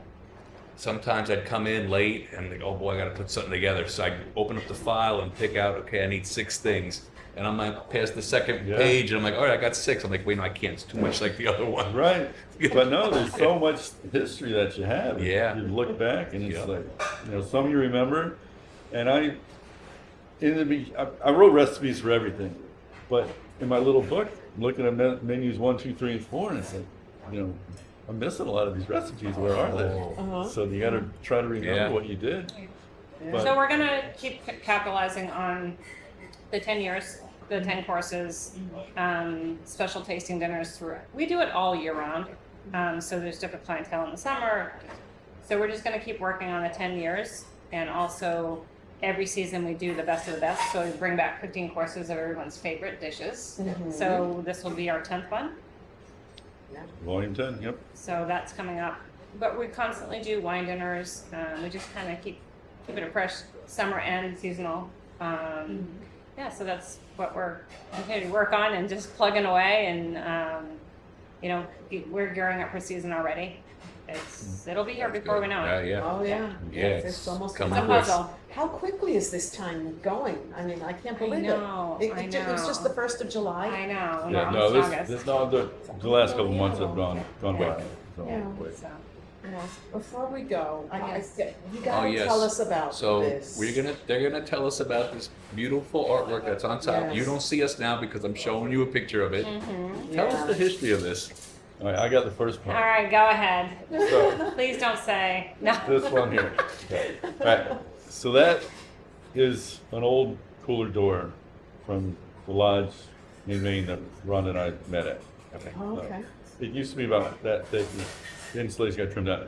Speaker 3: Sometimes I'd come in late and they go, oh boy, I got to put something together. So I'd open up the file and pick out, okay, I need 6 things. And I'm like past the second
Speaker 2: Yeah.
Speaker 3: page, and I'm like, all right, I got 6. I'm like, wait, no, I can't. It's too much like the other one.
Speaker 2: Right. But no, there's so much history that you have.
Speaker 3: Yeah.
Speaker 2: You look back and it's
Speaker 3: Yeah.
Speaker 2: like, some you remember. And I wrote recipes for everything. But in my little book, I'm looking at menus 1, 2, 3, and 4, and it's like, I'm missing a lot of these recipes. Where are they?
Speaker 1: Uh-huh.
Speaker 2: So you got to try to remember
Speaker 3: Yeah.
Speaker 2: what you did.
Speaker 1: Yeah.
Speaker 4: So we're gonna keep capitalizing on the 10 years, the 10 courses, special tasting dinners through. We do it all year round. So there's different clientele in the summer. So we're just gonna keep working on the 10 years, and also every season we do the best of the best. So we bring back 15 courses of everyone's favorite dishes.
Speaker 1: Mhm.
Speaker 4: So this will be our 10th one.
Speaker 2: Volume 10, yep.
Speaker 4: So that's coming up. But we constantly do wine dinners. We just kind of keep it fresh, summer and seasonal. Yeah, so that's what we're continuing to work on and just plugging away. And we're gearing up for season already. It'll be here before we know it.
Speaker 3: Yeah.
Speaker 1: Oh, yeah.
Speaker 3: Yeah,
Speaker 1: It's almost
Speaker 3: coming
Speaker 4: It's a
Speaker 3: to us.
Speaker 4: puzzle.
Speaker 1: How quickly is this time going? I mean, I can't believe
Speaker 4: know,
Speaker 1: it.
Speaker 4: I
Speaker 1: It was just
Speaker 4: know.
Speaker 1: the 1st of July.
Speaker 4: I know.
Speaker 2: Yeah,
Speaker 4: no,
Speaker 2: no,
Speaker 4: it's August.
Speaker 2: the last couple of months have gone by. So,
Speaker 1: Yeah.
Speaker 2: quick.
Speaker 4: So,
Speaker 1: Yeah. Before we go,
Speaker 4: Yes.
Speaker 1: you gotta
Speaker 3: yes.
Speaker 1: tell us about
Speaker 3: So
Speaker 1: this.
Speaker 3: they're gonna tell us about this beautiful artwork that's on top.
Speaker 1: Yes.
Speaker 3: You don't see us now because I'm showing you a picture of it.
Speaker 4: mhm.
Speaker 3: Tell us
Speaker 1: Yeah.
Speaker 3: the history of this.
Speaker 2: All right, I got the first
Speaker 4: All
Speaker 2: part.
Speaker 4: right, go ahead.
Speaker 2: So,
Speaker 4: Please don't say no.
Speaker 2: this one here. Okay. All right. So that is an old cooler door from the lodge in Maine that Ron and I met at.
Speaker 3: Okay.
Speaker 1: Oh, okay.
Speaker 2: It used to be about that thick. The insulation got trimmed out.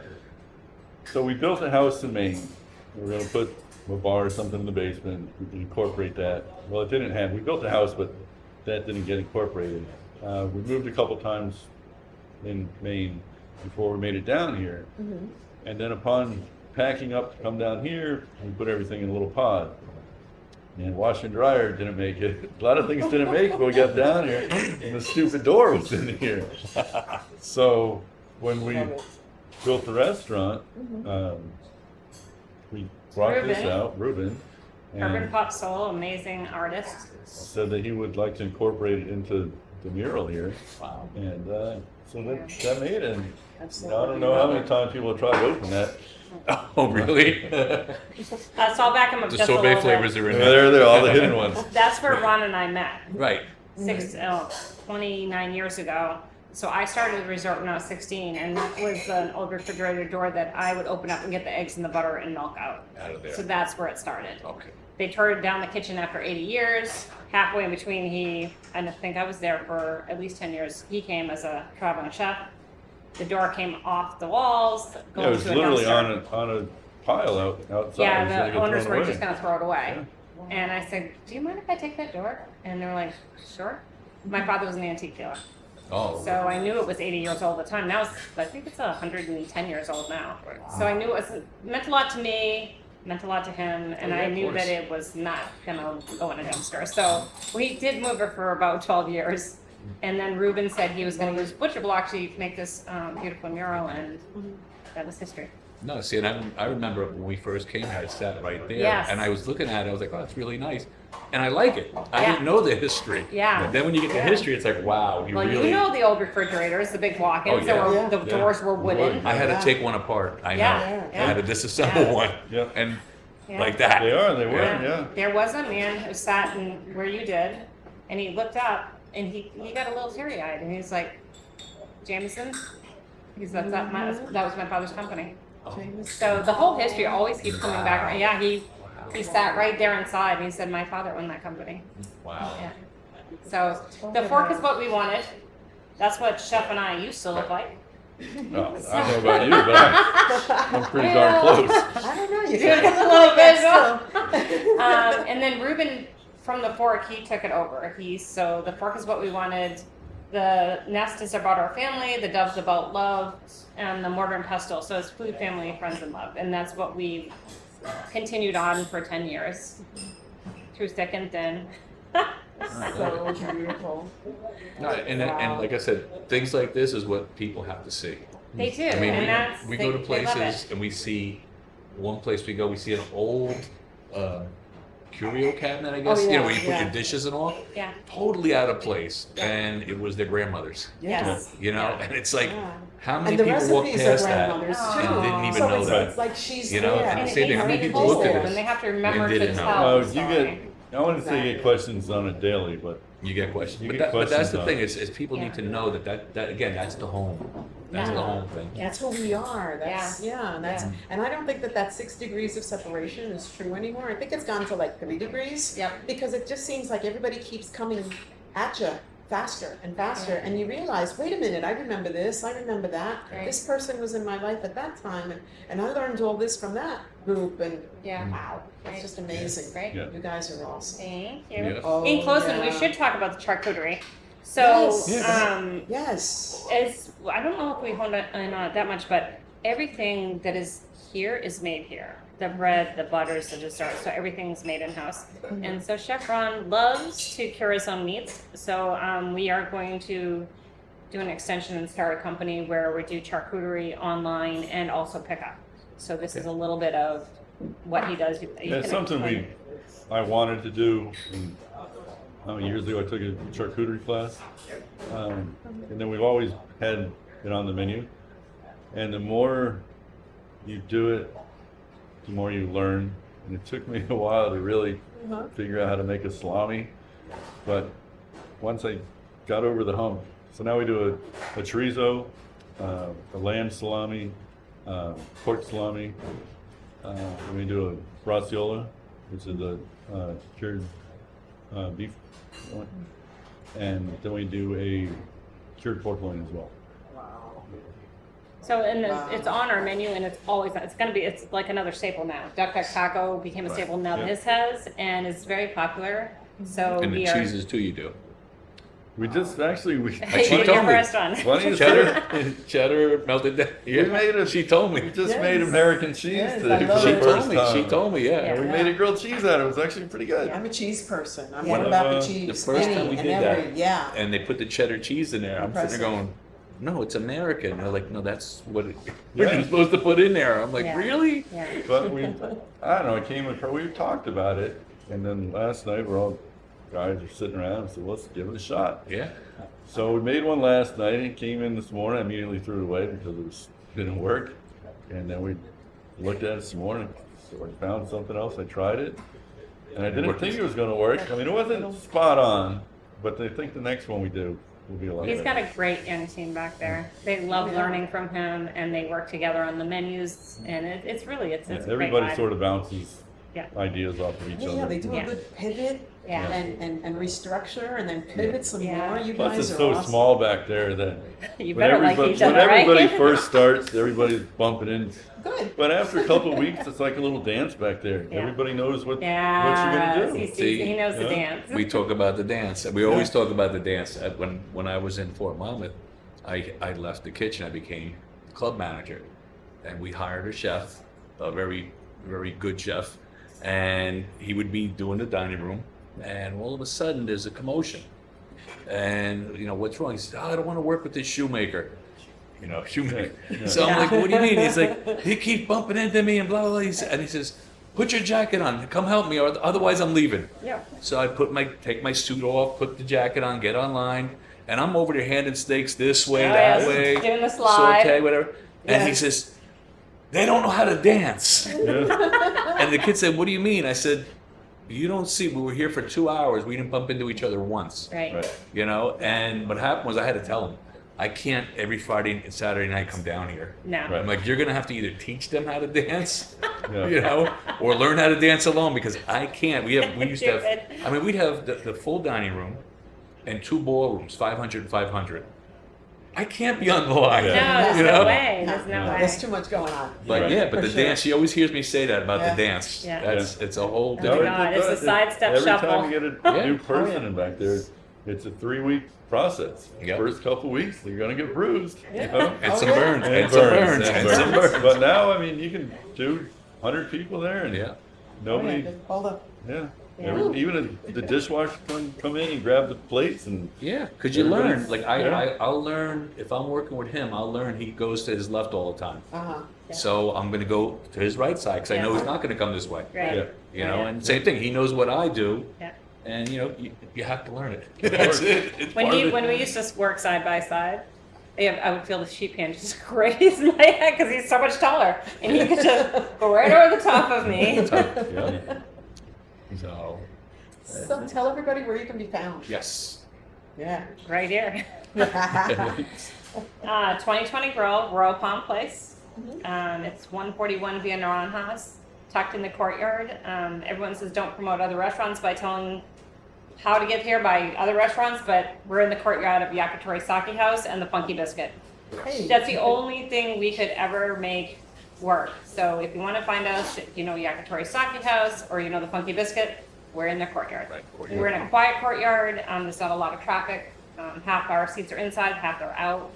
Speaker 2: So we built a house in Maine. We were going to put a bar or something in the basement. We could incorporate that. Well, it didn't have. We built a house, but that didn't get incorporated. We moved a couple times in Maine before we made it down here.
Speaker 1: Mhm.
Speaker 2: And then upon packing up to come down here, we put everything in a little pod. And washer and dryer didn't make it. A lot of things didn't make it when we got down here. And the stupid door was in here. So when we
Speaker 1: Love it.
Speaker 2: built the restaurant, we brought this
Speaker 4: Ruben.
Speaker 2: out, Ruben,
Speaker 4: Urban
Speaker 2: and
Speaker 4: Pop Soul, amazing artist.
Speaker 2: said that he would like to incorporate it into the mural here.
Speaker 3: Wow.
Speaker 2: And so that made it. And
Speaker 1: Absolutely.
Speaker 2: I don't know how many times people have tried to open that.
Speaker 3: Oh, really?
Speaker 4: So I'll back him up
Speaker 3: The
Speaker 4: just a
Speaker 3: sorbet
Speaker 4: little
Speaker 3: flavors
Speaker 4: bit.
Speaker 3: are in there.
Speaker 2: There, all the hidden ones.
Speaker 4: That's where Ron and I met
Speaker 3: Right.
Speaker 4: 29 years ago. So I started the resort when I was 16, and that was an old refrigerator door that I would open up and get the eggs and the butter and milk out.
Speaker 3: Out of there.
Speaker 4: So that's where it started.
Speaker 3: Okay.
Speaker 4: They tore down the kitchen after 80 years. Halfway in between, I think I was there for at least 10 years. He came as a traveling chef. The door came off the walls,
Speaker 2: Yeah,
Speaker 4: going
Speaker 2: it was
Speaker 4: to a
Speaker 2: literally
Speaker 4: dumpster.
Speaker 2: on a pile outside. It was gonna
Speaker 4: Yeah,
Speaker 2: get
Speaker 4: the owners
Speaker 2: thrown
Speaker 4: were
Speaker 2: away.
Speaker 4: just gonna throw it away. And I said, do you mind if I take that door? And they were like, sure. My father was an antique dealer.
Speaker 3: Oh.
Speaker 4: So I knew it was 80 years old at the time. Now I think it's 110 years old now. So I knew it meant a lot to me, meant a lot to him, and
Speaker 3: Yeah,
Speaker 4: I
Speaker 3: of
Speaker 4: knew
Speaker 3: course.
Speaker 4: that it was not gonna go in a dumpster. So we did move it for about 12 years. And then Ruben said he was gonna use butcher block to make this beautiful mural, and that was history.
Speaker 3: No, see, and I remember when we first came here, I sat right there,
Speaker 4: Yes.
Speaker 3: and I was looking at it. I was like, "Oh, it's really nice," and I like it. I
Speaker 4: Yeah.
Speaker 3: didn't know the history.
Speaker 4: Yeah.
Speaker 3: But then when you get the
Speaker 1: Yeah.
Speaker 3: history, it's like, wow, you
Speaker 4: Well,
Speaker 3: really.
Speaker 4: you know the old refrigerators, the big walk-ins,
Speaker 3: Oh, yeah.
Speaker 1: Yeah.
Speaker 4: the doors were wooden.
Speaker 3: I had
Speaker 1: Yeah.
Speaker 3: to take one apart. I know.
Speaker 4: Yeah,
Speaker 3: I had to disassemble
Speaker 4: yeah.
Speaker 3: one,
Speaker 2: Yeah.
Speaker 3: and
Speaker 4: Yeah.
Speaker 3: like that.
Speaker 2: They are, they were,
Speaker 4: Yeah.
Speaker 2: yeah.
Speaker 4: There was a man who sat in where you did, and he looked up, and he got a little teary-eyed, and he's like, Jameson? He's that was my father's company. So the whole history always keeps coming back. Yeah, he sat right there inside, and he said, my father owned that company.
Speaker 3: Wow.
Speaker 4: Yeah. So the fork is what we wanted. That's what Chef and I used to look like.
Speaker 2: No, I don't know about you, but I'm pretty darn close.
Speaker 1: I don't know. You
Speaker 4: Dude,
Speaker 1: can
Speaker 4: a little bit. And then Ruben, from the fork, he took it over. So the fork is what we wanted. The nest is about our family. The dove's about love, and the mortar and pestle. So it's food, family, friends, and love. And that's what we continued on for 10 years, through thick and thin.
Speaker 1: So beautiful.
Speaker 3: No, and like I said, things like this is what people have to see.
Speaker 4: They do,
Speaker 3: I mean,
Speaker 4: and that's
Speaker 3: we go to
Speaker 4: they love
Speaker 3: places
Speaker 4: it.
Speaker 3: and we see one place we go, we see an old curio cabinet, I guess.
Speaker 1: Oh,
Speaker 3: You know, where you put
Speaker 1: yeah.
Speaker 3: your dishes and all.
Speaker 4: Yeah.
Speaker 3: Totally out of place, and it was their grandmother's.
Speaker 4: Yes.
Speaker 3: You know,
Speaker 4: Yeah.
Speaker 3: and it's like,
Speaker 1: Yeah.
Speaker 3: how many
Speaker 1: And the
Speaker 3: people walk
Speaker 1: recipes are
Speaker 3: past that
Speaker 1: grandmother's
Speaker 4: Oh.
Speaker 1: too.
Speaker 3: and didn't even
Speaker 1: So
Speaker 3: know
Speaker 1: it's,
Speaker 3: that?
Speaker 1: it's like she's
Speaker 3: You know,
Speaker 1: there.
Speaker 3: and
Speaker 4: And
Speaker 3: I say
Speaker 4: it
Speaker 3: how many
Speaker 4: takes
Speaker 3: people look at
Speaker 4: told,
Speaker 3: this
Speaker 4: and they have to remember
Speaker 3: and
Speaker 4: to
Speaker 3: didn't know.
Speaker 4: tell.
Speaker 2: Well,
Speaker 4: the
Speaker 2: you
Speaker 4: story.
Speaker 2: get, I wouldn't say you get questions on it daily, but
Speaker 3: You get questions,
Speaker 2: You
Speaker 3: but,
Speaker 2: get
Speaker 3: but that's
Speaker 2: questions
Speaker 3: the
Speaker 2: on
Speaker 3: thing
Speaker 2: it.
Speaker 3: is people
Speaker 4: Yeah.
Speaker 3: need to know that again, that's the home. That's the
Speaker 1: Yeah.
Speaker 3: home thing.
Speaker 1: That's who we are. That's and that's
Speaker 4: Yeah.
Speaker 1: and I don't think that 6 degrees of separation is true anymore. I think it's gone to like 3 degrees.
Speaker 4: Yep.
Speaker 1: Because it just seems like everybody keeps coming at you faster and faster,
Speaker 4: Yeah.
Speaker 1: and you realize, wait a minute, I remember this, I remember that.
Speaker 4: Right.
Speaker 1: This person was in my life at that time, and I learned all this from that group, and
Speaker 4: Yeah.
Speaker 1: wow, it's
Speaker 4: Right.
Speaker 1: just amazing.
Speaker 4: Great.
Speaker 2: Yeah.
Speaker 1: You guys are awesome.
Speaker 4: Thank you.
Speaker 3: Yeah.
Speaker 1: Oh,
Speaker 4: In closing, we
Speaker 1: yeah.
Speaker 4: should talk about the charcuterie. So,
Speaker 1: Yes.
Speaker 3: Yeah.
Speaker 1: Yes.
Speaker 4: as I don't know if we honed in on it that much, but everything that is here is made here. The bread, the butters, the desserts, so everything's made in house. And so Chef Ron loves to cure his own meats. So we are going to do an extension and start a company where we do charcuterie online and also pick up. So this is a little bit of what he does. You
Speaker 2: it's
Speaker 4: can
Speaker 2: something
Speaker 4: explain.
Speaker 2: I wanted to do. Years ago, I took a charcuterie class, and then we've always had it on the menu. And the more you do it, the more you learn. And it took me a while to really figure out how to make a salami, but once I got over the hump, so now we do a chorizo, a lamb salami, pork salami, and we do a braciola, which is a cured beef loin, and then we do a cured pork loin as well.
Speaker 4: So and
Speaker 1: Wow.
Speaker 4: it's on our menu, and it's like another staple now. Duck Duck Taco became a staple now.
Speaker 2: Yeah.
Speaker 4: This has, and it's very popular. So
Speaker 3: And the
Speaker 4: we are.
Speaker 3: cheeses too, you do.
Speaker 2: We just actually
Speaker 4: You
Speaker 3: She
Speaker 4: did
Speaker 3: told
Speaker 4: your
Speaker 3: me.
Speaker 4: first one.
Speaker 2: funny as
Speaker 3: Cheddar, cheddar melted down. Yeah.
Speaker 2: We made a-
Speaker 3: She told me.
Speaker 2: we just
Speaker 1: Yes.
Speaker 2: made American cheese
Speaker 1: Yes,
Speaker 2: today
Speaker 1: I
Speaker 2: for
Speaker 1: love
Speaker 2: the
Speaker 3: She
Speaker 1: it.
Speaker 2: first
Speaker 3: told me.
Speaker 2: time.
Speaker 3: She told me. Yeah.
Speaker 2: And we made a grilled cheese out of it. It was actually pretty good.
Speaker 1: I'm a cheese person. I'm
Speaker 4: Yeah.
Speaker 1: all about the
Speaker 2: The
Speaker 1: cheese.
Speaker 3: first
Speaker 1: Any
Speaker 3: time we
Speaker 1: and
Speaker 3: did
Speaker 1: every,
Speaker 3: that.
Speaker 1: yeah.
Speaker 3: And they put the cheddar cheese in there. I'm sitting there going, no, it's American. And they're like, no, that's what we're
Speaker 2: Yeah.
Speaker 3: supposed to put in there. I'm like,
Speaker 4: Yeah.
Speaker 3: really?
Speaker 4: Yeah.
Speaker 2: But I don't know, it came across, we talked about it, and then last night we're all guys are sitting around and said, let's give it a shot.
Speaker 3: Yeah.
Speaker 2: So we made one last night, and it came in this morning. I immediately threw it away because didn't work. And then we looked at it this morning, so I found something else. I tried it, and I didn't think it was going to work. I mean, it wasn't spot on, but I think the next one we do will be a lot
Speaker 4: He's
Speaker 2: better.
Speaker 4: got a great young team back there. They love
Speaker 1: Yeah.
Speaker 4: learning from him, and they work together on the menus. And it's really it's
Speaker 2: Yeah,
Speaker 4: a great
Speaker 2: everybody
Speaker 4: vibe.
Speaker 2: sort of bounces
Speaker 4: Yeah.
Speaker 2: ideas off of each
Speaker 1: Yeah,
Speaker 2: other.
Speaker 1: they do
Speaker 4: Yeah.
Speaker 1: a good pivot
Speaker 4: Yeah.
Speaker 1: and restructure and then pivot some
Speaker 4: Yeah.
Speaker 1: more. You
Speaker 2: Plus,
Speaker 1: guys
Speaker 2: it's
Speaker 1: are
Speaker 2: so
Speaker 1: awesome.
Speaker 2: small back there that
Speaker 4: You
Speaker 2: when
Speaker 4: better like
Speaker 2: everybody,
Speaker 4: each other,
Speaker 2: when everybody
Speaker 4: right?
Speaker 2: first starts, everybody's bumping in.
Speaker 1: Good.
Speaker 2: But after a couple of weeks, it's like a little dance back there.
Speaker 4: Yeah.
Speaker 2: Everybody knows what you're
Speaker 4: Yeah,
Speaker 2: gonna do.
Speaker 4: he knows the
Speaker 2: Yeah.
Speaker 4: dance.
Speaker 3: We talk about the dance. We always talk about the dance. When I was in Fort Monmouth, I left the kitchen. I became club manager, and we hired a chef, a very, very good chef, and he would be doing the dining room. And all of a sudden, there's a commotion, and what's wrong? He says, "Oh, I don't want to work with this shoemaker." Shoemaker.
Speaker 2: Yeah.
Speaker 3: So I'm like, "What do you mean?" He's like, "He keeps bumping into me and blah blah blah." And he says, "Put your jacket on. Come help me, or otherwise I'm leaving."
Speaker 4: Yeah.
Speaker 3: So I take my suit off, put the jacket on, get online, and I'm over there handing steaks this way,
Speaker 4: Oh,
Speaker 3: that
Speaker 4: yes.
Speaker 3: way,
Speaker 4: Doing the slide.
Speaker 3: saute, whatever. And he
Speaker 1: Yes.
Speaker 3: says, "They don't know how to dance."
Speaker 2: Yeah.
Speaker 3: And the kid said, "What do you mean?" I said, "You don't see. We were here for 2 hours. We didn't bump into each other once."
Speaker 4: Right.
Speaker 2: Right.
Speaker 3: And what happened was I had to tell him, I can't every Friday and Saturday night come down here.
Speaker 4: No.
Speaker 2: Right.
Speaker 3: I'm like, you're gonna have to either teach them how to dance,
Speaker 2: Yeah.
Speaker 3: or learn how to dance alone because I can't. We used to have.
Speaker 4: Stupid.
Speaker 3: I mean, we'd have the full dining room and 2 ballrooms, 500 and 500. I can't be on the line.
Speaker 4: No,
Speaker 2: Yeah.
Speaker 4: there's
Speaker 3: You
Speaker 4: no
Speaker 3: know?
Speaker 4: way. There's no
Speaker 2: Yeah.
Speaker 4: way.
Speaker 1: There's too much going on.
Speaker 3: But
Speaker 2: Right.
Speaker 3: yeah, but
Speaker 1: For
Speaker 3: the
Speaker 1: sure.
Speaker 3: dance. She always hears me say that about
Speaker 1: Yeah.
Speaker 3: the dance.
Speaker 4: Yeah.
Speaker 3: It's a whole
Speaker 4: Oh,
Speaker 3: different.
Speaker 4: God, it's a sidestep
Speaker 2: Every
Speaker 4: shuffle.
Speaker 2: time you get a
Speaker 3: Yeah.
Speaker 2: new person
Speaker 1: Oh, yeah.
Speaker 2: in back there, it's a 3-week process.
Speaker 3: Yep.
Speaker 2: First couple weeks, you're gonna get bruised.
Speaker 1: Yeah.
Speaker 2: You know?
Speaker 3: And
Speaker 1: Oh,
Speaker 3: some
Speaker 1: yeah.
Speaker 3: burns.
Speaker 2: And
Speaker 3: And some burns.
Speaker 2: and
Speaker 3: And some burns.
Speaker 2: But now, I mean, you can do 100 people there, and
Speaker 3: Yeah.
Speaker 2: nobody.
Speaker 1: Hold up.
Speaker 2: Yeah.
Speaker 4: Yeah.
Speaker 2: Even the dishwasher can come in and grab the plates and.
Speaker 3: Yeah, because you learn.
Speaker 2: Everybody's-
Speaker 3: Like
Speaker 2: yeah.
Speaker 3: I'll learn if I'm working with him. I'll learn he goes to his left all the time.
Speaker 1: Uh-huh.
Speaker 3: So I'm going to go to his right side because I know he's not going to come this way.
Speaker 4: Right.
Speaker 2: Yeah.
Speaker 3: You know,
Speaker 4: Yeah.
Speaker 3: and same thing. He knows what I do,
Speaker 4: Yeah.
Speaker 3: and you know, you have to learn it. That's it. It's
Speaker 4: When
Speaker 3: part of
Speaker 4: he
Speaker 3: it.
Speaker 4: when we used to work side by side, I would feel the sheep hand just graze my head because he's so much taller, and he could just go right over the top of me.
Speaker 3: Yeah. So
Speaker 1: So tell everybody where you can be found.
Speaker 3: yes.
Speaker 1: Yeah.
Speaker 4: Right here. 2020 Grille, Royal Palm Place. It's 141 Via Naranjas, tucked in the courtyard. Everyone says don't promote other restaurants by telling how to get here by other restaurants, but we're in the courtyard of Yakitori Sake House and the Funky Biscuit.
Speaker 1: Hey.
Speaker 4: That's the only thing we could ever make work. So if you want to find us, you know Yakitori Sake House or you know the Funky Biscuit, we're in the courtyard.
Speaker 3: Right.
Speaker 4: We're in a quiet courtyard. There's not a lot of traffic. Half our seats are inside, half are out.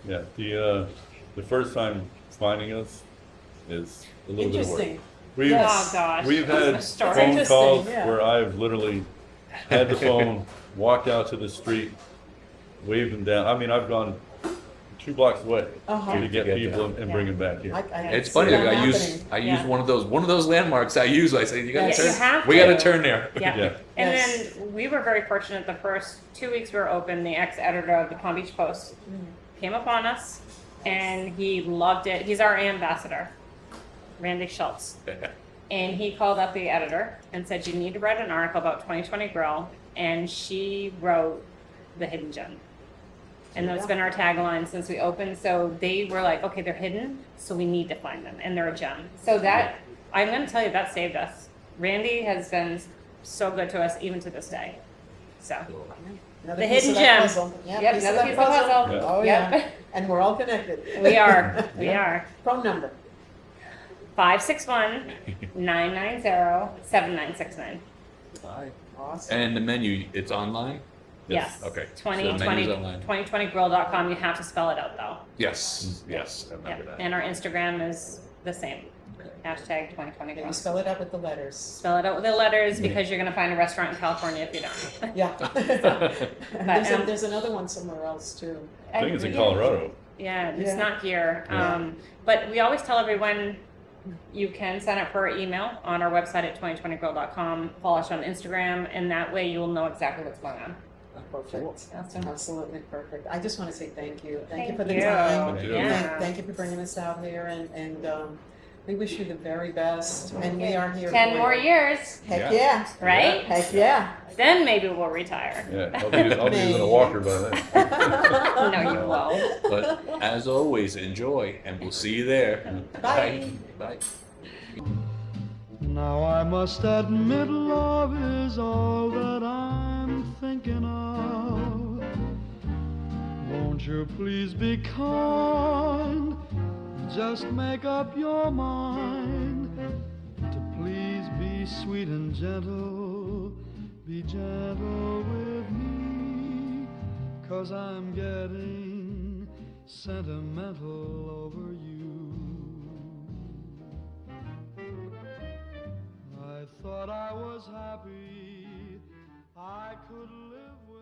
Speaker 2: Yeah. The first time finding us is a little bit of work.
Speaker 1: Interesting.
Speaker 2: We've
Speaker 1: Yes.
Speaker 4: Oh gosh.
Speaker 2: we've
Speaker 4: That's
Speaker 2: had
Speaker 4: a story.
Speaker 2: phone
Speaker 1: Interesting,
Speaker 2: calls
Speaker 1: yeah.
Speaker 2: where I've literally had the phone, walked out to the street, waved them down. I mean, I've gone 2 blocks away
Speaker 1: Uh-huh.
Speaker 2: to get
Speaker 3: To get
Speaker 2: people
Speaker 3: there.
Speaker 2: and bring them back here.
Speaker 1: I can
Speaker 3: It's
Speaker 1: see
Speaker 3: funny.
Speaker 1: that
Speaker 3: I use
Speaker 1: happening.
Speaker 4: Yeah.
Speaker 3: one of those landmarks. I say you got to
Speaker 1: Yes.
Speaker 3: turn.
Speaker 4: You have
Speaker 3: We got to
Speaker 4: to.
Speaker 3: turn there.
Speaker 4: Yeah.
Speaker 2: Yeah.
Speaker 4: And
Speaker 1: Yes.
Speaker 4: then we were very fortunate the first 2 weeks we were open, the ex-editor of the Palm Beach Post came upon us and he loved it. He's our ambassador, Randy Schultz. And he called up the editor and said, you need to write an article about 2020 Grille. And she wrote The Hidden Gem. And that's been our tagline since we opened. So they were like, okay, they're hidden, so we need to find them. And they're a gem. So that, I'm going to tell you, that saved us. Randy has been so good to us even to this day. So,
Speaker 1: Another
Speaker 4: The
Speaker 1: piece
Speaker 4: hidden
Speaker 1: of that
Speaker 4: gem.
Speaker 1: puzzle. Yeah,
Speaker 4: Yep,
Speaker 1: piece
Speaker 4: another
Speaker 1: of that
Speaker 4: piece of the puzzle.
Speaker 2: Yeah.
Speaker 1: Oh,
Speaker 4: Yep.
Speaker 1: yeah. And we're all connected.
Speaker 4: we are. We
Speaker 1: Yeah.
Speaker 4: are.
Speaker 1: Phone number.
Speaker 4: 561-990-7969.
Speaker 1: Awesome.
Speaker 3: And the menu, it's online.
Speaker 4: Yes.
Speaker 3: Okay. So
Speaker 4: 2020,
Speaker 3: the menu's online.
Speaker 4: 2020grille.com. You have to spell it out though.
Speaker 3: Yes. Yes. I remember
Speaker 4: Yep.
Speaker 3: that.
Speaker 4: And our Instagram is the same.
Speaker 3: Okay.
Speaker 4: Hashtag 2020
Speaker 1: Can you
Speaker 4: Grille.
Speaker 1: spell it out with the letters?
Speaker 4: Spell it out with the letters because you're going to find a restaurant in California if you don't.
Speaker 1: Yeah.
Speaker 4: But,
Speaker 1: There's another one somewhere else too.
Speaker 2: I think it's in Colorado.
Speaker 4: Yeah, it's
Speaker 1: Yeah.
Speaker 4: not here.
Speaker 2: Yeah.
Speaker 4: But we always tell everyone you can sign up for our email on our website at 2020grille.com. Follow us on Instagram, and that way you will know exactly what's going on.
Speaker 1: Perfect.
Speaker 4: Awesome.
Speaker 1: Absolutely perfect. I just want to say thank you. Thank you
Speaker 4: Thank
Speaker 1: for the
Speaker 4: you.
Speaker 1: time.
Speaker 2: Thank you.
Speaker 4: Yeah.
Speaker 1: Thank you for bringing us out here, and we wish you the very best. And we are here.
Speaker 4: 10
Speaker 1: for
Speaker 4: more
Speaker 1: you.
Speaker 4: years,
Speaker 1: Heck yeah.
Speaker 4: right?
Speaker 1: Heck yeah.
Speaker 4: Then maybe we'll retire.
Speaker 2: Yeah, I'll be using a walker by then.
Speaker 4: No, you won't.
Speaker 3: But as always, enjoy, and we'll see you there.
Speaker 1: Bye.
Speaker 3: Bye.
Speaker 5: Now I must admit love is all that I'm thinking of. Won't you please be kind? Just make up your mind to please be sweet and gentle. Be gentle with me, 'cause I'm getting sentimental over you. I thought I was happy, I could live with